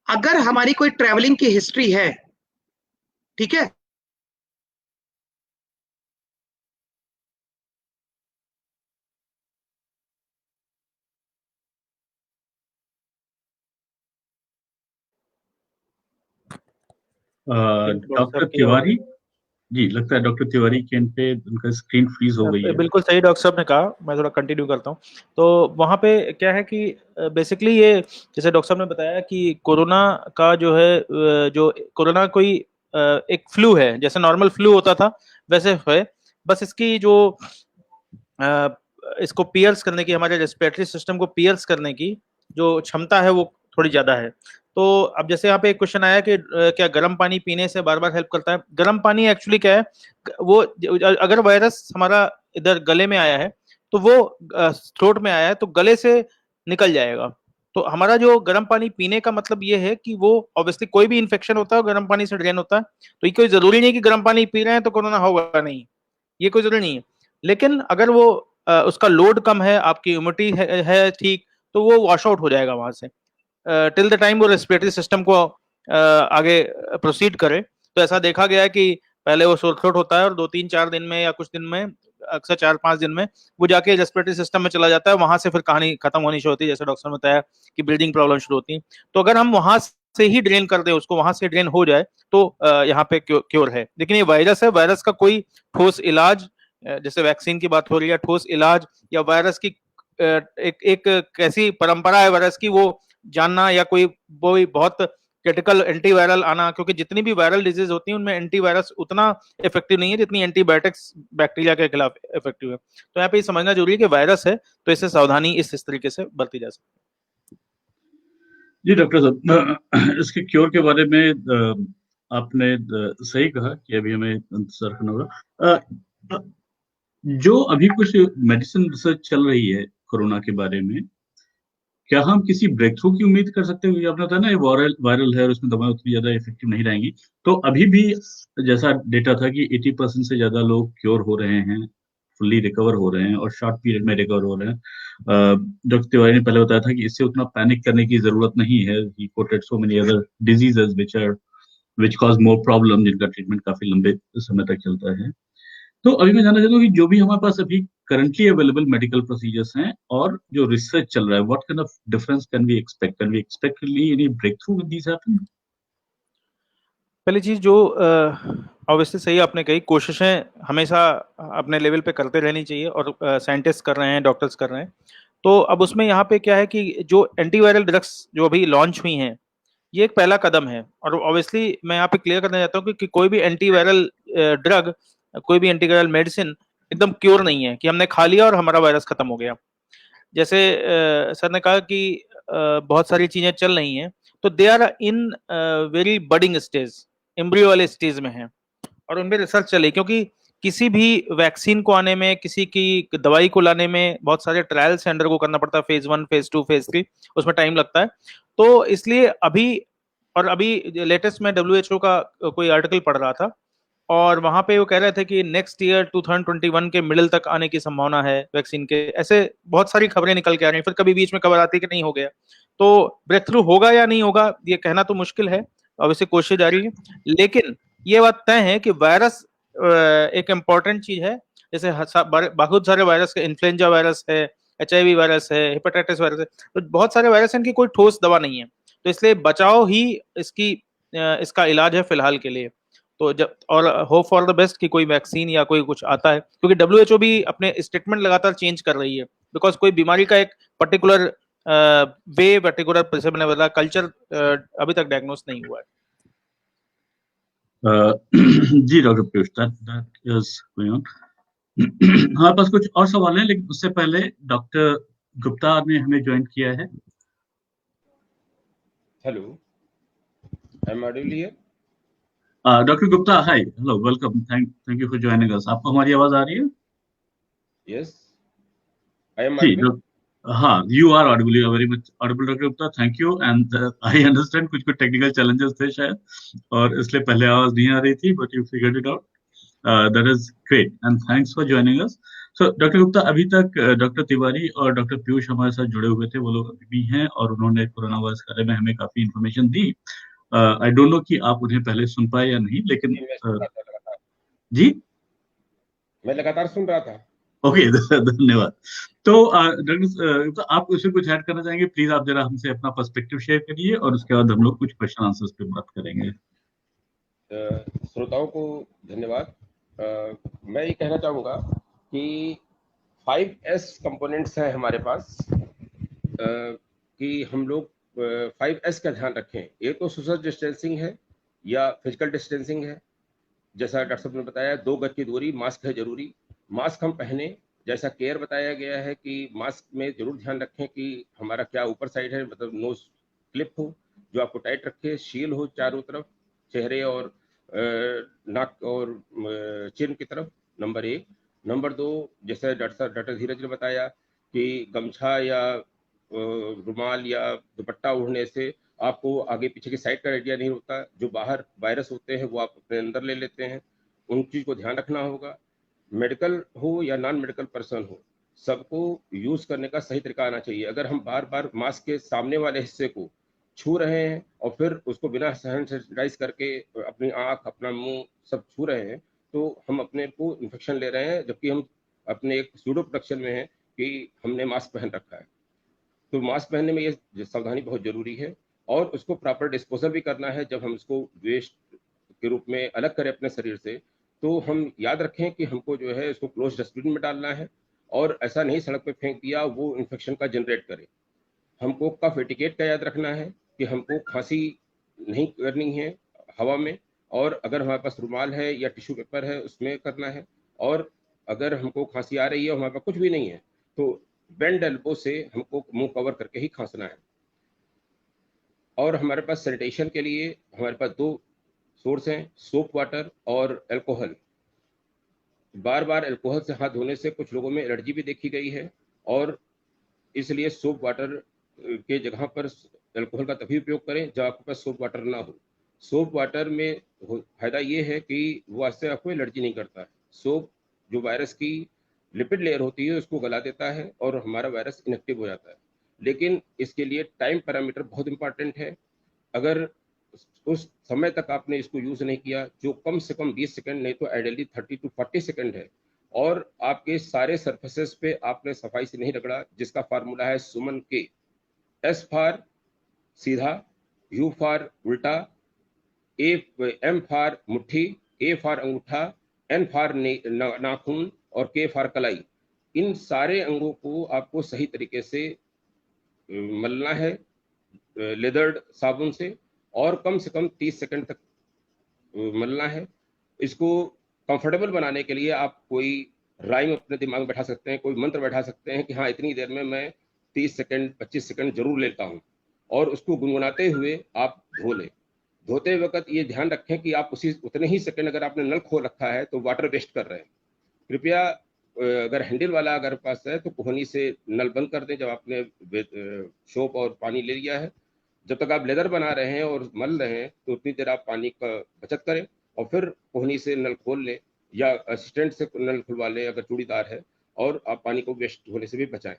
अगर हमारी कोई ट्रैवलिंग की हिस्ट्री है, ठीक है, डॉक्टर तिवारी जी, लगता है डॉक्टर तिवारी के एंड पे उनका स्क्रीन फ्रीज हो गई है। बिल्कुल सही डॉक्टर साहब ने कहा, मैं थोड़ा कंटिन्यू करता हूँ। तो वहाँ पे क्या है कि बेसिकली ये जैसे डॉक्टर साहब ने बताया कि कोरोना का जो है जो कोरोना कोई एक फ्लू है, जैसे नॉर्मल फ्लू होता था वैसे है, बस इसकी जो इसको पियर्स करने की, हमारे रेस्पिरेटरी सिस्टम को पियर्स करने की जो क्षमता है वो थोड़ी ज्यादा है। तो अब जैसे यहाँ पे एक क्वेश्चन आया कि क्या गर्म पानी पीने से बार बार हेल्प करता है? गर्म पानी एक्चुअली क्या है, वो अगर वायरस हमारा इधर गले में आया है तो वो थ्रोट में आया है तो गले से निकल जाएगा। तो हमारा जो गर्म पानी पीने का मतलब ये है कि वो ऑब्वियसली कोई भी इन्फेक्शन होता है गर्म पानी से ड्रेन होता है। तो ये कोई जरूरी नहीं कि गर्म पानी पी रहे हैं तो कोरोना होगा नहीं, ये कोई जरूरी नहीं है। लेकिन अगर वो उसका लोड कम है, आपकी ह्यूमिडिटी है ठीक, तो वो वॉश आउट हो जाएगा वहां से टिल द टाइम वो रेस्पिरेटरी सिस्टम को आगे प्रोसीड करे। तो ऐसा देखा गया है कि पहले वो सोर थ्रोट होता है और 2-3-4 दिन में या कुछ दिन में, अक्सर 4-5 दिन में वो जाके रेस्पिरेटरी सिस्टम में चला जाता है, वहां से फिर कहानी खत्म होनी शुरू होती है, जैसे डॉक्टर ने बताया कि ब्रीदिंग प्रॉब्लम शुरू होती है। तो अगर हम वहां से ही ड्रेन कर दे उसको, वहां से ड्रेन हो जाए तो यहाँ पे क्योर है। लेकिन ये वायरस है, वायरस का कोई ठोस इलाज, जैसे वैक्सीन की बात हो रही है, ठोस इलाज या वायरस की एक कैसी परंपरा है वायरस की, वो जानना या कोई बहुत क्रिटिकल एंटीवायरल आना, क्योंकि जितनी भी वायरल डिजीज होती है उनमें एंटीवायरस उतना इफेक्टिव नहीं है जितनी एंटीबायोटिक्स बैक्टीरिया के खिलाफ इफेक्टिव है। तो यहाँ पे समझना जरूरी है कि वायरस है तो इससे सावधानी इस तरीके से बरती जा सकती है। जी डॉक्टर साहब, इसके क्योर के बारे में आपने सही कहा कि अभी हमें इंतजार करना होगा। जो अभी कुछ मेडिसिन रिसर्च चल रही है कोरोना के बारे में, क्या हम किसी ब्रेक थ्रू की उम्मीद कर सकते हैं? आपने बताया ना ये वायरल है और उसमें दवाएं उतनी ज्यादा इफेक्टिव नहीं रहेंगी, तो अभी भी जैसा डेटा था कि 80% से ज्यादा लोग क्योर हो रहे हैं, फुल्ली रिकवर हो रहे हैं और शॉर्ट पीरियड में रिकवर हो रहे हैं। डॉक्टर तिवारी ने पहले बताया था कि इससे उतना पैनिक करने की जरूरत नहीं है। ही coated so many other diseases which cause more problem, जिनका ट्रीटमेंट काफी लंबे समय तक चलता है। तो अभी मैं जानना चाहता हूँ कि जो भी हमारे पास अभी करंटली अवेलेबल मेडिकल प्रोसीजर्स हैं और जो रिसर्च चल रहा है, what kind of difference can we expect really any breakthrough with this happening? पहली चीज जो ऑब्वियसली सही आपने कही, कोशिशें हमेशा अपने लेवल पे करते रहनी चाहिए और साइंटिस्ट कर रहे हैं, डॉक्टर्स कर रहे हैं। तो अब उसमें यहाँ पे क्या है कि जो एंटीवायरल ड्रग्स जो अभी लॉन्च हुई हैं, ये एक पहला कदम है। और ऑब्वियसली मैं यहाँ पे क्लियर करना चाहता हूँ कि कोई भी एंटीवायरल ड्रग, कोई भी एंटीवायरल मेडिसिन एकदम क्योर नहीं है कि हमने खा लिया और हमारा वायरस खत्म हो गया। जैसे सर ने कहा कि बहुत सारी चीजें चल रही हैं, तो they are in very budding stage, embryo वाले स्टेज में है और उनपे रिसर्च चले, क्योंकि किसी भी वैक्सीन को आने में, किसी की दवाई को लाने में बहुत सारे ट्रायल्स अंडर को करना पड़ता है, फेज 1, फेज 2, फेज 3, उसमें टाइम लगता है। तो इसलिए अभी लेटेस्ट में WHO का कोई आर्टिकल पढ़ रहा था और वहां पे वो कह रहे थे कि नेक्स्ट ईयर 2021 के मिडिल तक आने की संभावना है वैक्सीन के। ऐसे बहुत सारी खबरें निकल के आ रही हैं, फिर कभी बीच में खबर आती है कि नहीं हो गया। तो ब्रेक थ्रू होगा या नहीं होगा ये कहना तो मुश्किल है, वैसे कोशिश जारी है। लेकिन ये बात तय है कि वायरस एक इम्पॉर्टेंट चीज है। जैसे बहुत सारे वायरस, इन्फ्लुएंजा वायरस है, HIV वायरस है, हेपेटाइटिस वायरस है, तो बहुत सारे वायरस हैं, इनकी कोई ठोस दवा नहीं है। तो इसलिए बचाव ही इसका इलाज है फिलहाल के लिए। तो जब और होप फॉर द बेस्ट कि कोई वैक्सीन या कोई कुछ आता है, क्योंकि WHO भी अपने स्टेटमेंट लगातार चेंज कर रही है, बिकॉज कोई बीमारी का एक पर्टिकुलर वे, पर्टिकुलर जैसे मैंने बताया कल्चर अभी तक डायग्नोस नहीं हुआ है। जी doctor Piyush, that is going on. हमारे पास कुछ और सवाल हैं, लेकिन उससे पहले डॉक्टर गुप्ता ने हमें ज्वाइन किया है। Hello, I am audible here? Doctor Gupta, hi, hello, welcome, thank you for joining us. आपको हमारी आवाज आ रही है? यस, आई एम जी, ऑडिबल। हाँ, you are audible, you are very much audible doctor Gupta, thank you. And I understand कुछ technical challenges थे शायद, और इसलिए पहले आवाज नहीं आ रही थी, but you figured it out. That is great, and thanks for joining us. So, doctor Gupta, अभी तक डॉक्टर तिवारी और डॉक्टर पीयूष हमारे साथ जुड़े हुए थे, वो लोग अभी भी हैं और उन्होंने कोरोना वायरस के बारे में हमें काफी information the. I don't know कि आप उन्हें पहले सुन पाए या नहीं, लेकिन मैं सुन रहा था लगातार। जी, मैं लगातार सुन रहा था। ओके धन्यवाद। तो डॉक्टर गुप्ता, आप उसमें कुछ ऐड करना चाहेंगे? प्लीज आप जरा हमसे अपना पर्सपेक्टिव शेयर करिए और उसके बाद हम लोग कुछ क्वेश्चन आंसर्स पे बात करेंगे। श्रोताओं को धन्यवाद। मैं ये कहना चाहूँगा कि 5S कंपोनेंट्स हैं हमारे पास, कि हम लोग 5S का ध्यान रखें। एक तो सोशल डिस्टेंसिंग है या फिजिकल डिस्टेंसिंग है, जैसा डॉक्टर साहब ने बताया 2 गज की दूरी, मास्क है जरूरी, मास्क हम पहने। जैसा केयर बताया गया है कि मास्क में जरूर ध्यान रखें कि हमारा क्या ऊपर साइड है, मतलब नोज क्लिप हो जो आपको टाइट रखे, शील हो चारों तरफ, चेहरे और नाक और चिन की तरफ, नंबर 1। नंबर 2, जैसे डॉक्टर धीरज ने बताया कि गमछा या रुमाल या दुपट्टा ओढ़ने से आपको आगे पीछे की साइड का आइडिया नहीं होता। जो बाहर वायरस होते हैं वो आप अपने अंदर ले लेते हैं, उन चीज को ध्यान रखना होगा। मेडिकल हो या नॉन मेडिकल पर्सन हो, सबको यूज करने का सही तरीका आना चाहिए। अगर हम बार बार मास्क के सामने वाले हिस्से को छू रहे हैं और फिर उसको बिना हैंड सैनिटाइज करके अपनी आंख, अपना मुंह सब छू रहे हैं, तो हम अपने को इन्फेक्शन ले रहे हैं, जबकि हम अपने एक सूडो प्रोटेक्शन में है कि हमने मास्क पहन रखा है। तो मास्क पहनने में ये सावधानी बहुत जरूरी है, और उसको प्रॉपर डिस्पोजल भी करना है। जब हम इसको वेस्ट के रूप में अलग करें अपने शरीर से, तो हम याद रखें कि हमको जो है इसको क्लोज डस्टबिन में डालना है, और ऐसा नहीं सड़क पे फेंक दिया वो इन्फेक्शन का जनरेट करे। हमको कफ एटिकेट का याद रखना है कि हमको खांसी नहीं करनी है हवा में, और अगर हमारे पास रुमाल है या टिश्यू पेपर है उसमें करना है। और अगर हमको खांसी आ रही है और हमारे पास कुछ भी नहीं है, तो बेंड एल्बो से हमको मुंह कवर करके ही खांसना है। और हमारे पास सैनिटेशन के लिए हमारे पास 2 सोर्स हैं, सोप वाटर और अल्कोहल। बार बार अल्कोहल से हाथ धोने से कुछ लोगों में एलर्जी भी देखी गई है, और इसलिए सोप वाटर के जगह पर अल्कोहल का तभी उपयोग करें जब आपके पास सोप वाटर ना हो। सोप वाटर में फायदा ये है कि वो इससे आपको एलर्जी नहीं करता है। सोप जो वायरस की लिपिड लेयर होती है उसको गला देता है और हमारा वायरस इनएक्टिव हो जाता है। लेकिन इसके लिए टाइम पैरामीटर बहुत इंपॉर्टेंट है। अगर उस समय तक आपने इसको यूज नहीं किया, जो कम से कम 20 सेकंड, नहीं तो आइडियली 30 to 40 सेकंड है, और आपके सारे सरफेसेस पे आपने सफाई से नहीं रगड़ा, जिसका फार्मूला है सुमन के। एस फॉर सीधा, यू फॉर उल्टा, एम फॉर मुट्ठी, ए फॉर अंगूठा, एन फॉर नाखून और के फॉर कलाई। इन सारे अंगों को आपको सही तरीके से मलना है लेदर्ड साबुन से, और कम से कम 30 सेकंड तक मलना है। इसको कंफर्टेबल बनाने के लिए आप कोई राइम अपने दिमाग में बैठा सकते हैं, कोई मंत्र बैठा सकते हैं कि हाँ इतनी देर में मैं 30 सेकंड 25 सेकंड जरूर लेता हूँ, और उसको गुनगुनाते हुए आप धो लें। धोते वक्त ये ध्यान रखें कि आप उतने ही सेकंड, अगर आपने नल खोल रखा है तो वाटर वेस्ट कर रहे हैं। कृपया अगर हैंडल वाला अगर पास है तो कोहनी से नल बंद कर दें जब आपने सोप और पानी ले लिया है। जब तक आप लेदर बना रहे हैं और मल रहे हैं तो उतनी देर आप पानी का बचत करें, और फिर कोहनी से नल खोल लें या असिस्टेंट से नल खुलवा लें अगर चूड़ीदार है, और आप पानी को वेस्ट होने से भी बचाएं।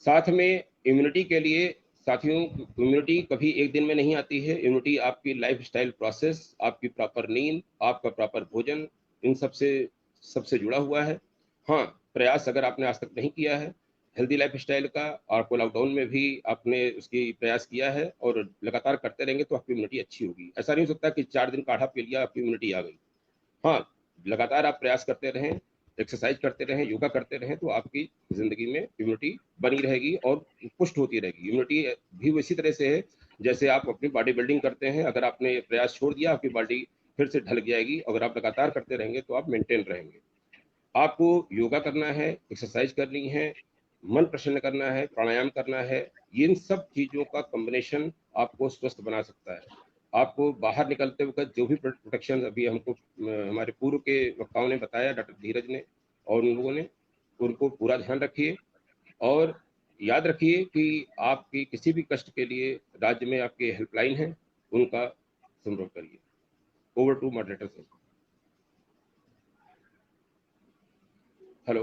साथ में इम्यूनिटी के लिए साथियों, इम्यूनिटी कभी एक दिन में नहीं आती है। इम्यूनिटी आपकी लाइफ स्टाइल प्रोसेस, आपकी प्रॉपर नींद, आपका प्रॉपर भोजन, इन सबसे जुड़ा हुआ है। हाँ, प्रयास अगर आपने आज तक नहीं किया है हेल्दी लाइफ स्टाइल का, आपको लॉकडाउन में भी आपने उसकी प्रयास किया है और लगातार करते रहेंगे तो आपकी इम्यूनिटी अच्छी होगी। ऐसा नहीं हो सकता कि 4 दिन काढ़ा पी लिया आपकी इम्यूनिटी आ गई। हाँ, लगातार आप प्रयास करते रहें, एक्सरसाइज करते रहें, योगा करते रहें, तो आपकी जिंदगी में इम्यूनिटी बनी रहेगी और पुष्ट होती रहेगी। इम्यूनिटी भी इसी तरह से है जैसे आप अपनी बॉडी बिल्डिंग करते हैं। अगर आपने प्रयास छोड़ दिया आपकी बॉडी फिर से ढल जाएगी। अगर आप लगातार करते रहेंगे तो आप मेंटेन रहेंगे। आपको योगा करना है, एक्सरसाइज करनी है, मन प्रसन्न करना है, प्राणायाम करना है। इन सब चीजों का कॉम्बिनेशन आपको स्वस्थ बना सकता है। आपको बाहर निकलते वक्त जो भी प्रोटेक्शन अभी हमको हमारे पूर्व के वक्ताओं ने बताया, डॉक्टर धीरज ने और उन लोगों ने, उनको पूरा ध्यान रखिए। और याद रखिए कि आपकी किसी भी कष्ट के लिए राज्य में आपके हेल्पलाइन है, उनका संपर्क करिए। Over to moderator sir. Hello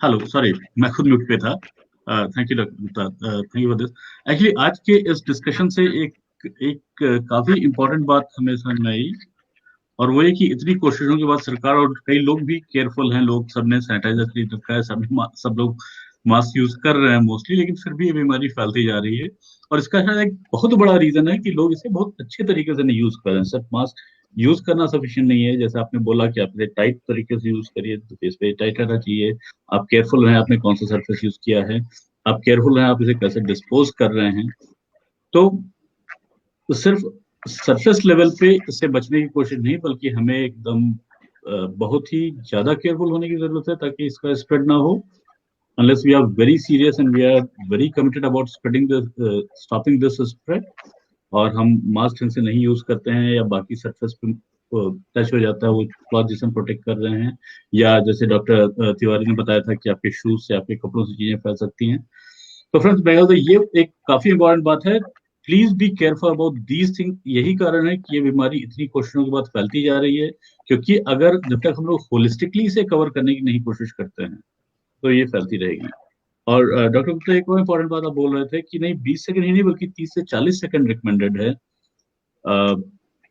hello, sorry मैं खुद म्यूट पे था। Thank you doctor Gupta, thank you for this. Actually आज के इस डिस्कशन से एक एक काफी इम्पोर्टेंट बात हमें समझ में आई, और वो ये कि इतनी कोशिशों के बाद सरकार और कई लोग भी केयरफुल हैं, लोग सबने सैनिटाइजर खरीद रखा है, सब लोग मास्क यूज कर रहे हैं मोस्टली, लेकिन फिर भी ये बीमारी फैलती जा रही है। और इसका शायद एक बहुत बड़ा रीजन है कि लोग इसे बहुत अच्छे तरीके से नहीं यूज कर रहे हैं। सिर्फ मास्क यूज करना सफिशिएंट नहीं है, जैसे आपने बोला कि आप इसे टाइट तरीके से यूज करिए, तो फेस पे टाइट रहना चाहिए। आप केयरफुल हैं आपने कौन सा सरफेस यूज किया है, आप केयरफुल हैं आप इसे कैसे डिस्पोज कर रहे हैं। तो सिर्फ सरफेस लेवल पे इससे बचने की कोशिश नहीं, बल्कि हमें एकदम बहुत ही ज्यादा केयरफुल होने की जरूरत है ताकि इसका स्प्रेड ना हो। Unless we are very serious and we are very committed about stopping this spread, और हम मास्क ढंग से नहीं यूज करते हैं या बाकी सरफेस पे टच हो जाता है वो क्लॉथ जिसे हम प्रोटेक्ट कर रहे हैं, या जैसे डॉक्टर तिवारी ने बताया था कि आपके शूज से आपके कपड़ों से चीजें फैल सकती हैं। तो फ्रेंड्स, मैं ये एक काफी इंपॉर्टेंट बात है, please be careful about these thing. यही कारण है कि ये बीमारी इतनी कोशिशों के बाद फैलती जा रही है, क्योंकि अगर जब तक हम लोग होलिस्टिकली इसे कवर करने की नहीं कोशिश करते हैं तो ये फैलती रहेगी। और डॉक्टर गुप्ता, एक और इम्पोर्टेंट बात आप बोल रहे थे कि नहीं 20 सेकंड ही नहीं बल्कि 30 से 40 सेकंड रिकमेंडेड है।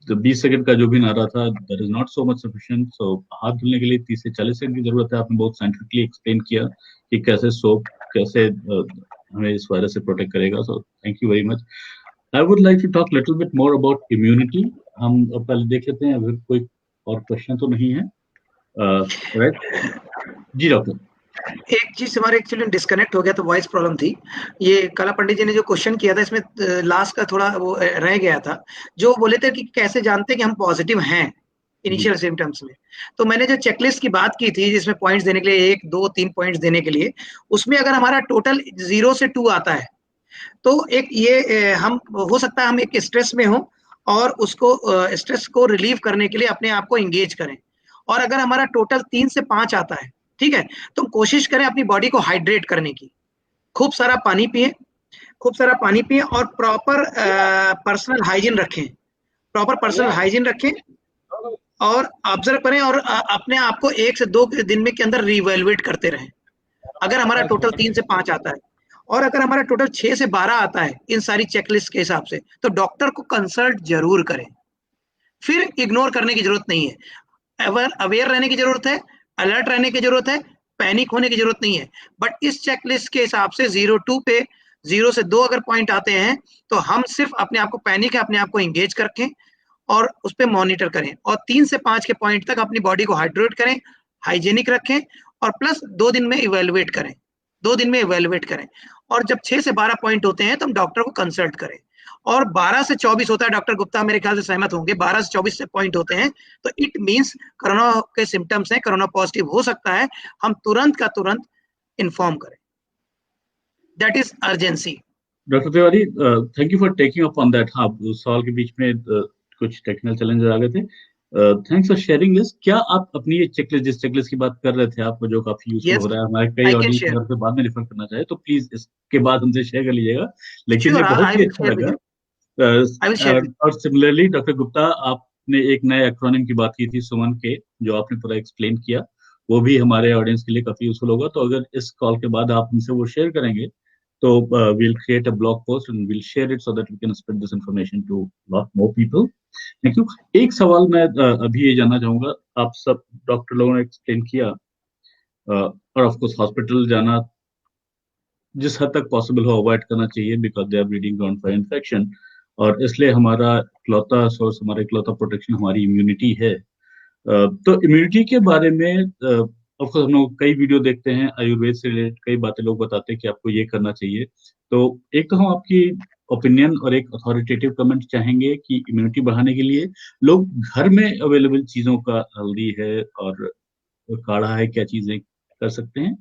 तो 20 सेकंड का जो भी नारा था, that is not so much sufficient. So हाथ धुलने के लिए 30 से 40 सेकंड की जरूरत है। आपने बहुत साइंटिफिकली एक्सप्लेन किया कि कैसे सोप कैसे हमें इस वायरस से प्रोटेक्ट करेगा। So thank you very much. I would like to talk little bit more about immunity. हम पहले देख लेते हैं अगर कोई और क्वेश्चन तो नहीं है। राइट जी डॉक्टर। एक चीज हमारे एक्चुअली डिस्कनेक्ट हो गया, तो वॉइस प्रॉब्लम थी। ये काला पंडित जी ने जो क्वेश्चन किया था इसमें लास्ट का थोड़ा वो रह गया था, जो बोले थे कि कैसे जानते कि हम पॉजिटिव हैं इनिशियल सिम्टम्स में। तो मैंने जो चेकलिस्ट की बात की थी जिसमें पॉइंट्स देने के लिए 1 2 3 पॉइंट्स देने के लिए, उसमें अगर हमारा टोटल 0 से 2 आता है तो एक ये हम हो सकता है हम एक स्ट्रेस में हो और उसको स्ट्रेस को रिलीव करने के लिए अपने आप को एंगेज करें। और अगर हमारा टोटल 3 से 5 आता है, ठीक है, तो कोशिश करें अपनी बॉडी को हाइड्रेट करने की। खूब सारा पानी पिए, खूब सारा पानी पिए और प्रॉपर पर्सनल हाइजीन रखें, प्रॉपर पर्सनल हाइजीन रखें और ऑब्जर्व करें और अपने आप को 1 से 2 दिन में के अंदर रिवैल्यूएट करते रहें। अगर हमारा टोटल 3 से 5 आता है और अगर हमारा टोटल 6 से 12 आता है इन सारी चेकलिस्ट के हिसाब से, तो डॉक्टर को कंसल्ट जरूर करें। फिर इग्नोर करने की जरूरत नहीं है, अवेयर रहने की जरूरत है, अलर्ट रहने की जरूरत है, पैनिक होने की जरूरत नहीं है। बट इस चेकलिस्ट के हिसाब से 0-2 पे 0 से 2 अगर पॉइंट आते हैं तो हम सिर्फ अपने आप को पैनिक है अपने आप को एंगेज करके और उस पर मॉनिटर करें, और 3 से 5 के पॉइंट तक अपनी बॉडी को हाइड्रेट करें, हाइजेनिक रखें और प्लस 2 दिन में इवेलुएट करें, 2 दिन में इवेलुएट करें। और जब 6 से 12 पॉइंट होते हैं तो हम डॉक्टर को कंसल्ट करें। और 12 से 24 होता है, डॉक्टर गुप्ता मेरे ख्याल से सहमत होंगे, 12 से 24 से पॉइंट होते हैं तो इट मींस कोरोना के सिम्टम्स हैं, कोरोना पॉजिटिव हो सकता है, हम तुरंत का तुरंत इन्फॉर्म करें। That is urgency. Doctor Tiwari, thank you for taking up on that. हाँ, उस सवाल के बीच में कुछ टेक्निकल चैलेंजेस आ गए थे। Thanks for sharing this. क्या आप अपनी ये चेकलिस्ट, जिस चेकलिस्ट की बात कर रहे थे आप, जो काफी यूजफुल हो रहा है, हमारे कई ऑडियंस अगर से बाद में रेफर करना चाहे तो प्लीज इसके बाद हमसे शेयर कर लीजिएगा। लेकिन ये बहुत ही अच्छा लगा। और सिमिलरली डॉक्टर गुप्ता, आपने एक नए एक्रोनिम की बात की थी सुमन के, जो आपने पूरा एक्सप्लेन किया, वो भी हमारे ऑडियंस के लिए काफी यूजफुल होगा। तो अगर इस कॉल के बाद आप हमसे वो शेयर करेंगे तो we'll create a blog post and we'll share it so that we can spread this information to lot more people. Thank you. एक सवाल मैं अभी ये जानना चाहूंगा, आप सब डॉक्टर लोगों ने एक्सप्लेन किया, और ऑफ कोर्स हॉस्पिटल जाना जिस हद तक पॉसिबल हो अवॉइड करना चाहिए because they are bleeding ground for infection, और इसलिए हमारा इकलौता सोर्स, हमारा इकलौता प्रोटेक्शन हमारी इम्यूनिटी है। तो इम्यूनिटी के बारे में ऑफकोर्स हम लोग कई वीडियो देखते हैं, आयुर्वेद से रिलेटेड कई बातें लोग बताते हैं कि आपको ये करना चाहिए। तो एक तो हम आपकी ओपिनियन और एक अथॉरिटेटिव कमेंट चाहेंगे कि इम्यूनिटी बढ़ाने के लिए लोग घर में अवेलेबल चीजों का, हल्दी है और काढ़ा है, क्या चीजें कर सकते हैं।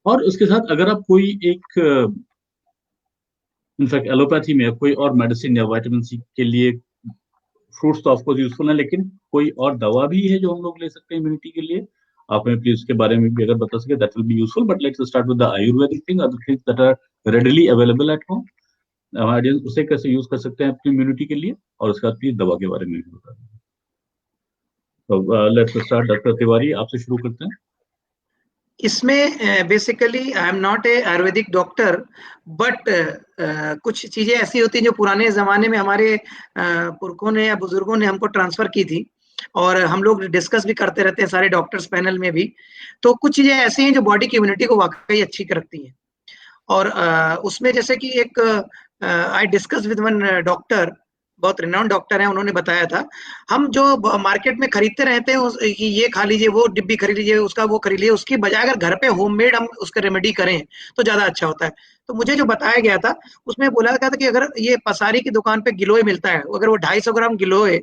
और उसके साथ अगर आप कोई एक इनफैक्ट एलोपैथी में कोई और मेडिसिन या विटामिन सी के लिए, फ्रूट्स तो ऑफकोर्स यूजफुल है, लेकिन कोई और दवा भी है जो हम लोग ले सकते हैं इम्यूनिटी के लिए, आप हमें प्लीज उसके बारे में भी अगर बता सके, that will be useful. But let's start with the ayurvedic thing, other things that are readily available at home, हमारे उसे कैसे यूज कर सकते हैं अपनी इम्यूनिटी के लिए, और उसके बाद प्लीज दवा के बारे में भी बता दें। Let's start. डॉक्टर तिवारी, आपसे शुरू करते हैं। इसमें basically I am not a Ayurvedic doctor, but कुछ चीजें ऐसी होती हैं जो पुराने जमाने में हमारे पुरखों ने या बुजुर्गों ने हमको ट्रांसफर की थी, और हम लोग डिस्कस भी करते रहते हैं सारे डॉक्टर्स पैनल में भी। तो कुछ चीजें ऐसी हैं जो बॉडी की इम्यूनिटी को वाकई अच्छी रखती हैं, और उसमें जैसे कि एक I discuss with one doctor, बहुत रिनाउंड डॉक्टर है, उन्होंने बताया था हम जो मार्केट में खरीदते रहते हैं कि ये खा लीजिए, वो डिब्बी खरीद लीजिए, उसका वो खरीद लीजिए, उसकी बजाय अगर घर पे होममेड हम उसका रेमेडी करें तो ज्यादा अच्छा होता है। तो मुझे जो बताया गया था उसमें बोला गया था कि अगर ये पसारी की दुकान पे गिलोय मिलता है, अगर वो 250 ग्राम गिलोय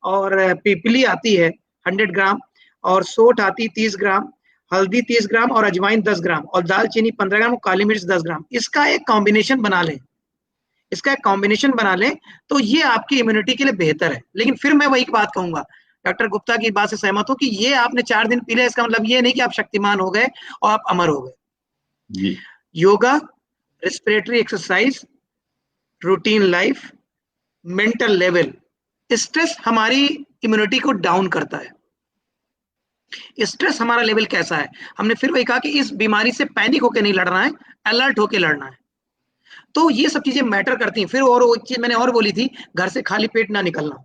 और पीपली आती है 100 ग्राम, और सोट आती 30 ग्राम, हल्दी 30 ग्राम और अजवाइन 10 ग्राम और दालचीनी 15 ग्राम और काली मिर्च 10 ग्राम, इसका एक कॉम्बिनेशन बना लें, तो ये आपकी इम्यूनिटी के लिए बेहतर है। लेकिन फिर मैं वही बात कहूंगा, डॉक्टर गुप्ता की बात से सहमत हूं कि ये आपने 4 दिन पी लिया, इसका मतलब ये नहीं कि आप शक्तिमान हो गए और आप अमर हो गए। Yoga, respiratory exercise, routine life, mental level, stress हमारी इम्यूनिटी को डाउन करता है। स्ट्रेस हमारा लेवल कैसा है, हमने फिर वही कहा कि इस बीमारी से पैनिक होकर नहीं लड़ना है, अलर्ट होकर लड़ना है। तो ये सब चीजें मैटर करती हैं। फिर और एक चीज मैंने और बोली थी, घर से खाली पेट ना निकलना,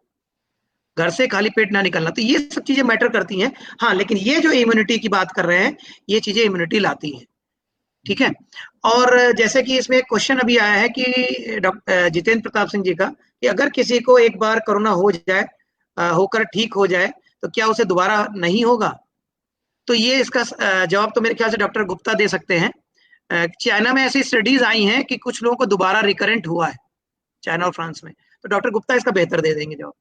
तो ये सब चीजें मैटर करती हैं। हाँ, लेकिन ये जो इम्यूनिटी की बात कर रहे हैं, ये चीजें इम्यूनिटी लाती हैं, ठीक है। और जैसे कि इसमें एक क्वेश्चन अभी आया है कि डॉक्टर जितेंद्र प्रताप सिंह जी का, कि अगर किसी को एक बार कोरोना हो जाए, होकर ठीक हो जाए, तो क्या उसे दोबारा नहीं होगा? तो ये इसका जवाब तो मेरे ख्याल से डॉक्टर गुप्ता दे सकते हैं। चाइना में ऐसी स्टडीज आई हैं कि कुछ लोगों को दोबारा रिकरेंट हुआ है, चाइना और फ्रांस में। तो डॉक्टर गुप्ता इसका बेहतर दे देंगे जवाब।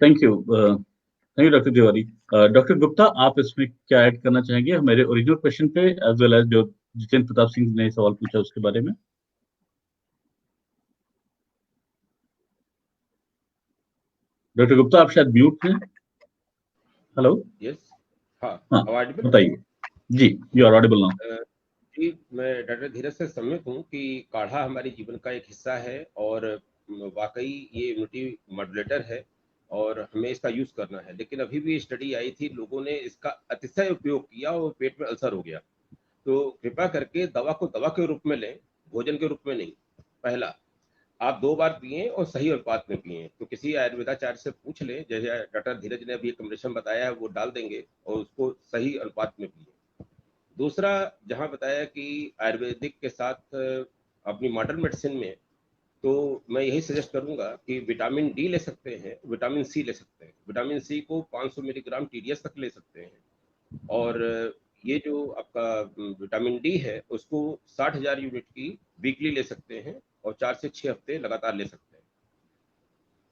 Thank you doctor Tiwari. Doctor Gupta, आप इसमें क्या ऐड करना चाहेंगे मेरे ओरिजिनल क्वेश्चन पे, एज वेल एज जो जितेंद्र प्रताप सिंह ने सवाल पूछा उसके बारे में? डॉक्टर गुप्ता, आप शायद म्यूट हैं। हेलो। यस, हाँ, बताइए जी, यू आर ऑडिबल नाउ। जी, मैं डॉक्टर धीरज से सहमत हूँ कि काढ़ा हमारे जीवन का एक हिस्सा है, और वाकई ये इम्यूनिटी मॉड्यूलेटर है और हमें इसका यूज करना है। लेकिन अभी भी स्टडी आई थी, लोगों ने इसका अतिशय उपयोग किया और पेट में अल्सर हो गया। तो कृपया करके दवा को दवा के रूप में लें, भोजन के रूप में नहीं। पहला, आप 2 बार पिएं और सही अनुपात में पिएं। तो किसी आयुर्वेदाचार्य से पूछ लें, जैसे डॉक्टर धीरज ने अभी एक कॉम्बिनेशन बताया है वो डाल देंगे, और उसको सही अनुपात में पिएं। दूसरा, जहां बताया कि आयुर्वेदिक के साथ अपनी मॉडर्न मेडिसिन में, तो मैं यही सजेस्ट करूंगा कि विटामिन डी ले सकते हैं, विटामिन सी ले सकते हैं। विटामिन सी को 500 मिलीग्राम टीडीएस तक ले सकते हैं, और ये जो आपका विटामिन डी है उसको 60,000 यूनिट की वीकली ले सकते हैं, और 4 से 6 हफ्ते लगातार ले सकते हैं।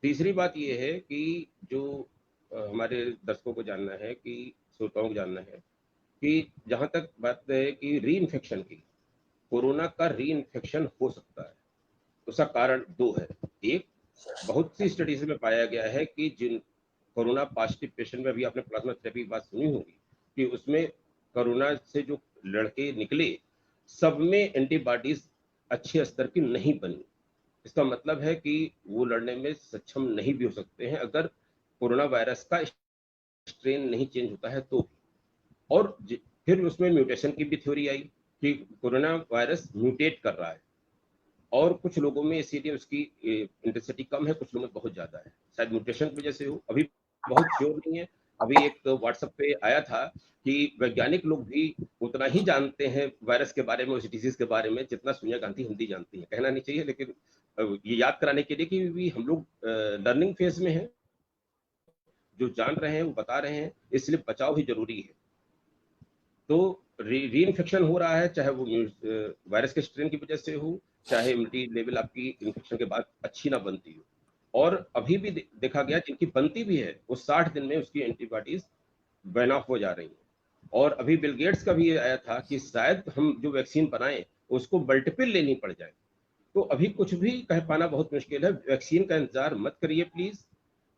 तीसरी बात ये है कि जो हमारे दर्शकों को जानना है, कि श्रोताओं को जानना है कि जहां तक बात है कि री इन्फेक्शन की, कोरोना का री इन्फेक्शन हो सकता है। उसका कारण 2 है। एक, बहुत सी स्टडीज में पाया गया है कि जिन कोरोना पॉजिटिव पेशेंट में, भी आपने प्लाज्मा थेरेपी की बात सुनी होगी, कि उसमें कोरोना से जो लड़के निकले, सब में एंटीबॉडीज अच्छे स्तर की नहीं बनी। इसका मतलब है कि वो लड़ने में सक्षम नहीं भी हो सकते हैं अगर कोरोना वायरस का स्ट्रेन नहीं चेंज होता है तो। और फिर उसमें म्यूटेशन की भी थ्योरी आई कि कोरोना वायरस म्यूटेट कर रहा है, और कुछ लोगों में इसीलिए उसकी इंटेंसिटी कम है, कुछ लोगों में बहुत ज्यादा है, शायद म्यूटेशन की वजह से हो, अभी बहुत श्योर नहीं है। अभी एक व्हाट्सएप पे आया था कि वैज्ञानिक लोग भी उतना ही जानते हैं वायरस के बारे में, उस डिजीज के बारे में, जितना सोनिया गांधी हिंदी जानती है। कहना नहीं चाहिए, लेकिन ये याद कराने के लिए कि भी हम लोग लर्निंग फेज में हैं, जो जान रहे हैं वो बता रहे हैं, इसलिए बचाव ही जरूरी है। तो री इन्फेक्शन हो रहा है, चाहे वो वायरस के स्ट्रेन की वजह से हो, चाहे इम्यूनिटी लेवल आपकी इन्फेक्शन के बाद अच्छी ना बनती हो। और अभी भी देखा गया जिनकी बनती भी है, वो 60 दिन में उसकी एंटीबॉडीज बैन ऑफ हो जा रही हैं। और अभी बिल गेट्स का भी ये आया था कि शायद हम जो वैक्सीन बनाएं उसको मल्टीपल लेनी पड़ जाए। तो अभी कुछ भी कह पाना बहुत मुश्किल है। वैक्सीन का इंतजार मत करिए प्लीज,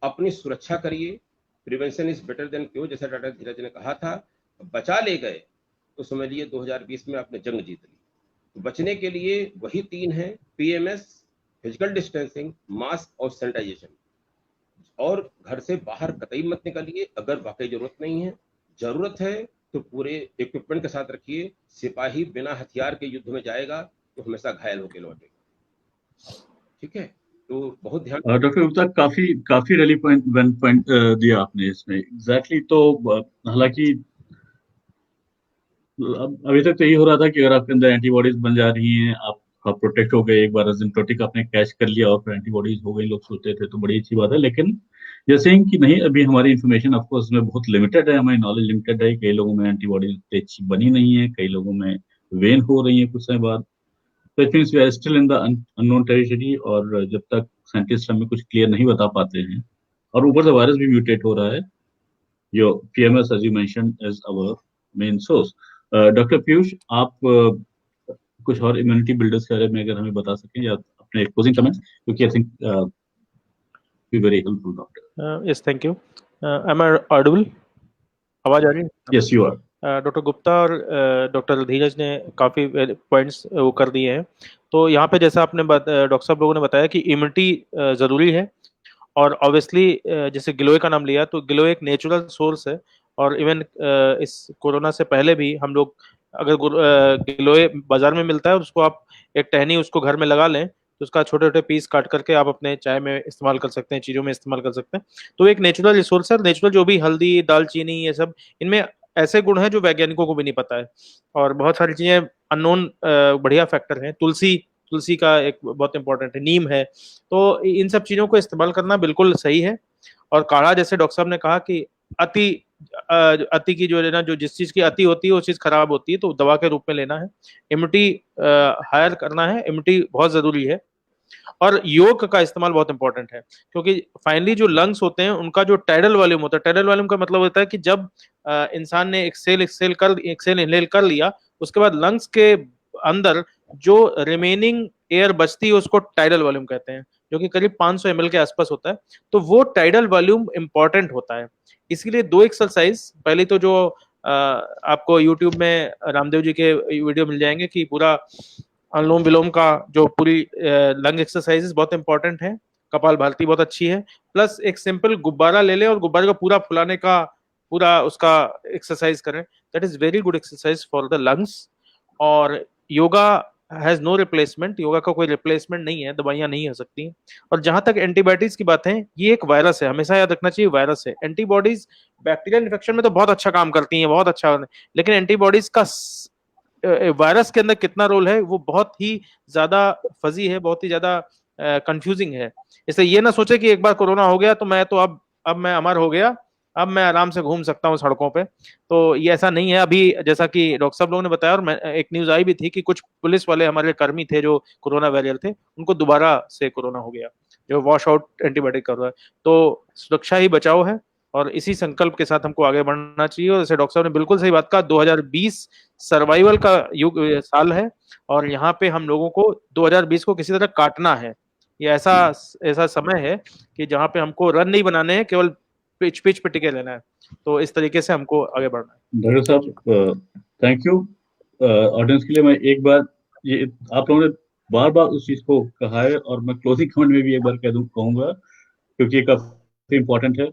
अपनी सुरक्षा करिए। Prevention is better than cure, जैसा डॉक्टर धीरज ने कहा था। बचा ले गए तो समझिए 2020 में आपने जंग जीत ली। तो बचने के लिए वही 3 है, पीएमएस, फिजिकल डिस्टेंसिंग, मास्क और सैनिटाइजेशन। और घर से बाहर कतई मत निकलिए अगर वाकई जरूरत नहीं है। जरूरत है तो पूरे इक्विपमेंट के साथ रखिए। सिपाही बिना हथियार के युद्ध में जाएगा तो हमेशा घायल होकर लौटेगा। ठीक है, तो बहुत ध्यान। डॉक्टर गुप्ता, काफी काफी रेलेवेंट पॉइंट दिया आपने इसमें। एग्जैक्टली तो हालांकि अभी तक तो यही हो रहा था कि अगर आपके अंदर एंटीबॉडीज बन जा रही हैं, आप प्रोटेक्ट हो गए, एक बार एसिम्प्टोटिक आपने कैच कर लिया और फिर एंटीबॉडीज हो गई, लोग सोचते थे, तो बड़ी अच्छी बात है। लेकिन जैसे कि नहीं, अभी हमारी इन्फॉर्मेशन ऑफकोर्स में बहुत लिमिटेड है, हमारी नॉलेज लिमिटेड है। कई लोगों में एंटीबॉडीज अच्छी बनी नहीं है, कई लोगों में वेन हो रही है कुछ समय बाद। तो it means we are still in the unknown territory, और जब तक साइंटिस्ट हमें कुछ क्लियर नहीं बता पाते हैं, और ऊपर से वायरस भी म्यूटेट हो रहा है। जो PMS as you mentioned is our main source. Doctor Piyush, आप कुछ और इम्यूनिटी बिल्डर्स के बारे में अगर हमें बता सकें, या अपने क्लोजिंग कमेंट्स, क्योंकि I think be very helpful doctor. Yes, thank you. Am I audible? आवाज आ रही है? Yes, you are. Doctor Gupta और डॉक्टर धीरज ने काफ़ी पॉइंट्स वो कर दिए हैं। तो यहाँ पे जैसा आपने डॉक्टर साहब लोगों ने बताया कि इम्यूनिटी ज़रूरी है, और ऑब्वियसली जैसे गिलोय का नाम लिया, तो गिलोय एक नेचुरल सोर्स है। और इवन इस कोरोना से पहले भी हम लोग, अगर गिलोय बाजार में मिलता है, उसको आप एक टहनी उसको घर में लगा लें, तो उसका छोटे छोटे पीस काट करके आप अपने चाय में इस्तेमाल कर सकते हैं, चीज़ों में इस्तेमाल कर सकते हैं। तो एक नेचुरल रिसोर्स है। नेचुरल जो भी हल्दी, दालचीनी, ये सब, इनमें ऐसे गुण हैं जो वैज्ञानिकों को भी नहीं पता है, और बहुत सारी चीजें अननोन बढ़िया फैक्टर हैं। तुलसी का एक बहुत इंपॉर्टेंट है, नीम है। तो इन सब चीजों को इस्तेमाल करना बिल्कुल सही है। और काढ़ा, जैसे डॉक्टर साहब ने कहा कि अति की जो है ना, जो जिस चीज की अति होती है वो चीज खराब होती है, तो दवा के रूप में लेना है। इम्यूनिटी हायर करना है, इम्यूनिटी बहुत जरूरी है। और योग का इस्तेमाल बहुत इंपॉर्टेंट है, क्योंकि फाइनली जो लंग्स होते हैं उनका जो टाइडल वॉल्यूम होता है, टाइडल वॉल्यूम का मतलब होता है कि जब इंसान ने एक्सेल इनहेल कर लिया, उसके बाद लंग्स के अंदर जो रिमेनिंग एयर बचती है उसको टाइडल वॉल्यूम कहते हैं, जो कि करीब 500 ml के आसपास होता है। तो वो टाइडल वॉल्यूम इंपॉर्टेंट होता है। इसीलिए 2 एक्सरसाइज, पहले तो जो आपको यूट्यूब में रामदेव जी के वीडियो मिल जाएंगे कि पूरा अनुलोम विलोम का जो पूरी लंग एक्सरसाइजेस बहुत इंपॉर्टेंट है। कपाल भारती बहुत अच्छी है। प्लस एक सिंपल गुब्बारा ले लें और गुब्बारे को पूरा फुलाने का पूरा उसका एक्सरसाइज करें। That is very good exercise for the lungs. और yoga has no replacement, yoga का कोई रिप्लेसमेंट नहीं है, दवाइयां नहीं हो सकती। और जहां तक एंटीबायोटिक्स की बात है, ये एक वायरस है, हमेशा याद रखना चाहिए, वायरस है। एंटीबॉडीज बैक्टीरियल इन्फेक्शन में तो बहुत अच्छा काम करती हैं, बहुत अच्छा, लेकिन एंटीबॉडीज का वायरस के अंदर कितना रोल है वो बहुत ही ज्यादा फजी है, बहुत ही ज्यादा कंफ्यूजिंग है। इसलिए ये ना सोचे कि एक बार कोरोना हो गया तो मैं तो अब मैं अमर हो गया, अब मैं आराम से घूम सकता हूँ सड़कों पे। तो ये ऐसा नहीं है। अभी जैसा कि डॉक्टर साहब लोगों ने बताया, और एक न्यूज आई भी थी कि कुछ पुलिस वाले हमारे कर्मी थे जो कोरोना वॉरियर थे, उनको दोबारा से कोरोना हो गया, जो वॉश आउट एंटीबायोटिक कर रहा है। तो सुरक्षा ही बचाव है, और इसी संकल्प के साथ हमको आगे बढ़ना चाहिए। और जैसे डॉक्टर साहब ने बिल्कुल सही बात कहा, 2020 सर्वाइवल का युग साल है, और यहाँ पे हम लोगों को 2020 को किसी तरह काटना है। ये ऐसा समय है कि जहाँ पे हमको रन नहीं बनाने हैं, केवल पिच पे टिके रहना है। तो इस तरीके से हमको आगे बढ़ना है। डॉक्टर साहब, थैंक यू। ऑडियंस के लिए मैं एक बार, ये आप लोगों ने बार बार उस चीज को कहा है, और मैं क्लोजिंग कमेंट में भी एक बार कहूंगा, क्योंकि ये काफी इंपॉर्टेंट है।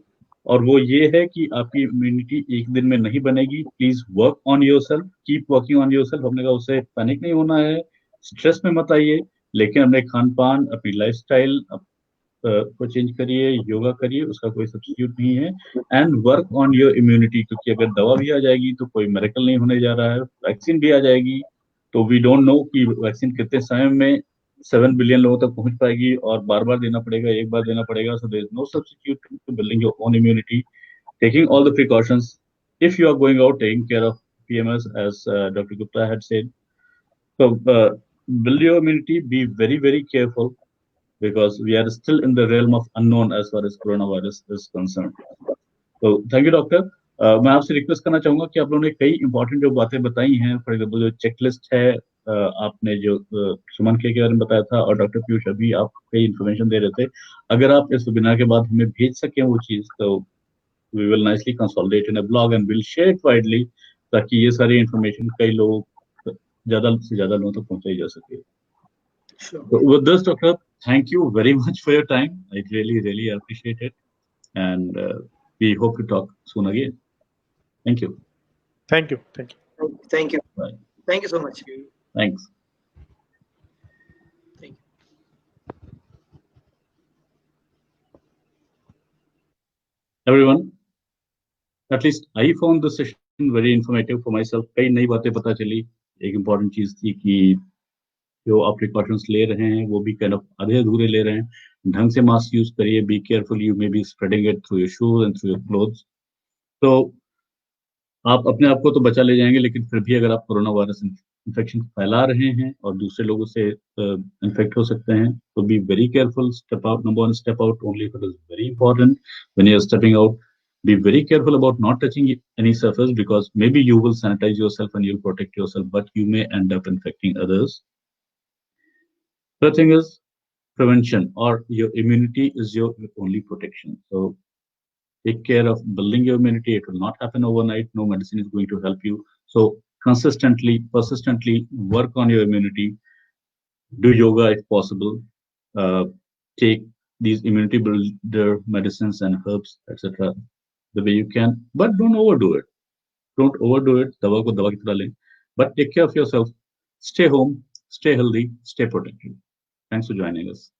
और वो ये है कि आपकी इम्यूनिटी एक दिन में नहीं बनेगी। Please work on your self, keep working on your self. हमने कहा उससे पैनिक नहीं होना है, स्ट्रेस में मत आइए, लेकिन अपने खान पान, अपनी लाइफस्टाइल को चेंज करिए, योगा करिए, उसका कोई सब्स्टिट्यूट नहीं है। And work on your immunity, क्योंकि अगर दवा भी आ जाएगी तो कोई मेरेकल नहीं होने जा रहा है। वैक्सीन भी आ जाएगी तो वी डोंट नो कि वैक्सीन कितने समय में 7 बिलियन लोगों तक पहुंच पाएगी, और बार बार देना पड़ेगा, एक बार देना पड़ेगा। So there is no substitute to building your own immunity, taking all the precautions. If you are going out, taking care of PMS, as Dr. Gupta had said. So build your immunity, be very, very careful, because we are still in the realm of unknown as far as coronavirus is concerned. So thank you, doctor. मैं आपसे request करना चाहूंगा कि आप लोगों ने कई important जो बातें बताई हैं, फॉर एग्जाम्पल जो चेकलिस्ट है, आपने जो सुमन के बारे में बताया था, और डॉक्टर पीयूष अभी आप कई इन्फॉर्मेशन दे रहे थे, अगर आप इस वेबिनार के बाद हमें भेज सकें वो चीज, तो we will nicely consolidate in a blog and we'll share it widely, ताकि ये सारी इंफॉर्मेशन कई लोग ज्यादा से ज्यादा लोगों तक पहुंचाई जा सके। So with this, doctor, thank you very much for your time. I really appreciate it. and we hope to talk soon again. Thank you. Thank you. Thank you. Thank you. Bye. Thank you so much. Thanks. Thank you. Everyone, at least I found the session very informative for myself. कई नई बातें पता चली. एक important चीज थी कि जो आप precautions ले रहे हैं वो भी kind of आधे अधूरे ले रहे हैं. ढंग से मास्क यूज करिए. Be careful, you may be spreading it through your shoes and through your clothes. तो आप अपने आप को तो बचा ले जाएंगे, लेकिन फिर भी अगर आप कोरोना वायरस इन्फेक्शन फैला रहे हैं और दूसरे लोगों से इन्फेक्ट हो सकते हैं, तो be very careful. Step out. Number 1, step out only if it is very important. When you are stepping out, be very careful about not touching any surface, because maybe you will sanitize yourself and you'll protect yourself, but you may end up infecting others. The thing is prevention, or your immunity is your only protection. So take care of building your immunity. It will not happen overnight. No medicine is going to help you. So consistently, persistently work on your immunity. Do yoga if possible. Take these immunity builder medicines and herbs, etc. the way you can, but don't overdo it. Don't overdo it. दवा को दवा की तरह लें. But take care of yourself. Stay home. Stay healthy. Stay protected. Thanks for joining us.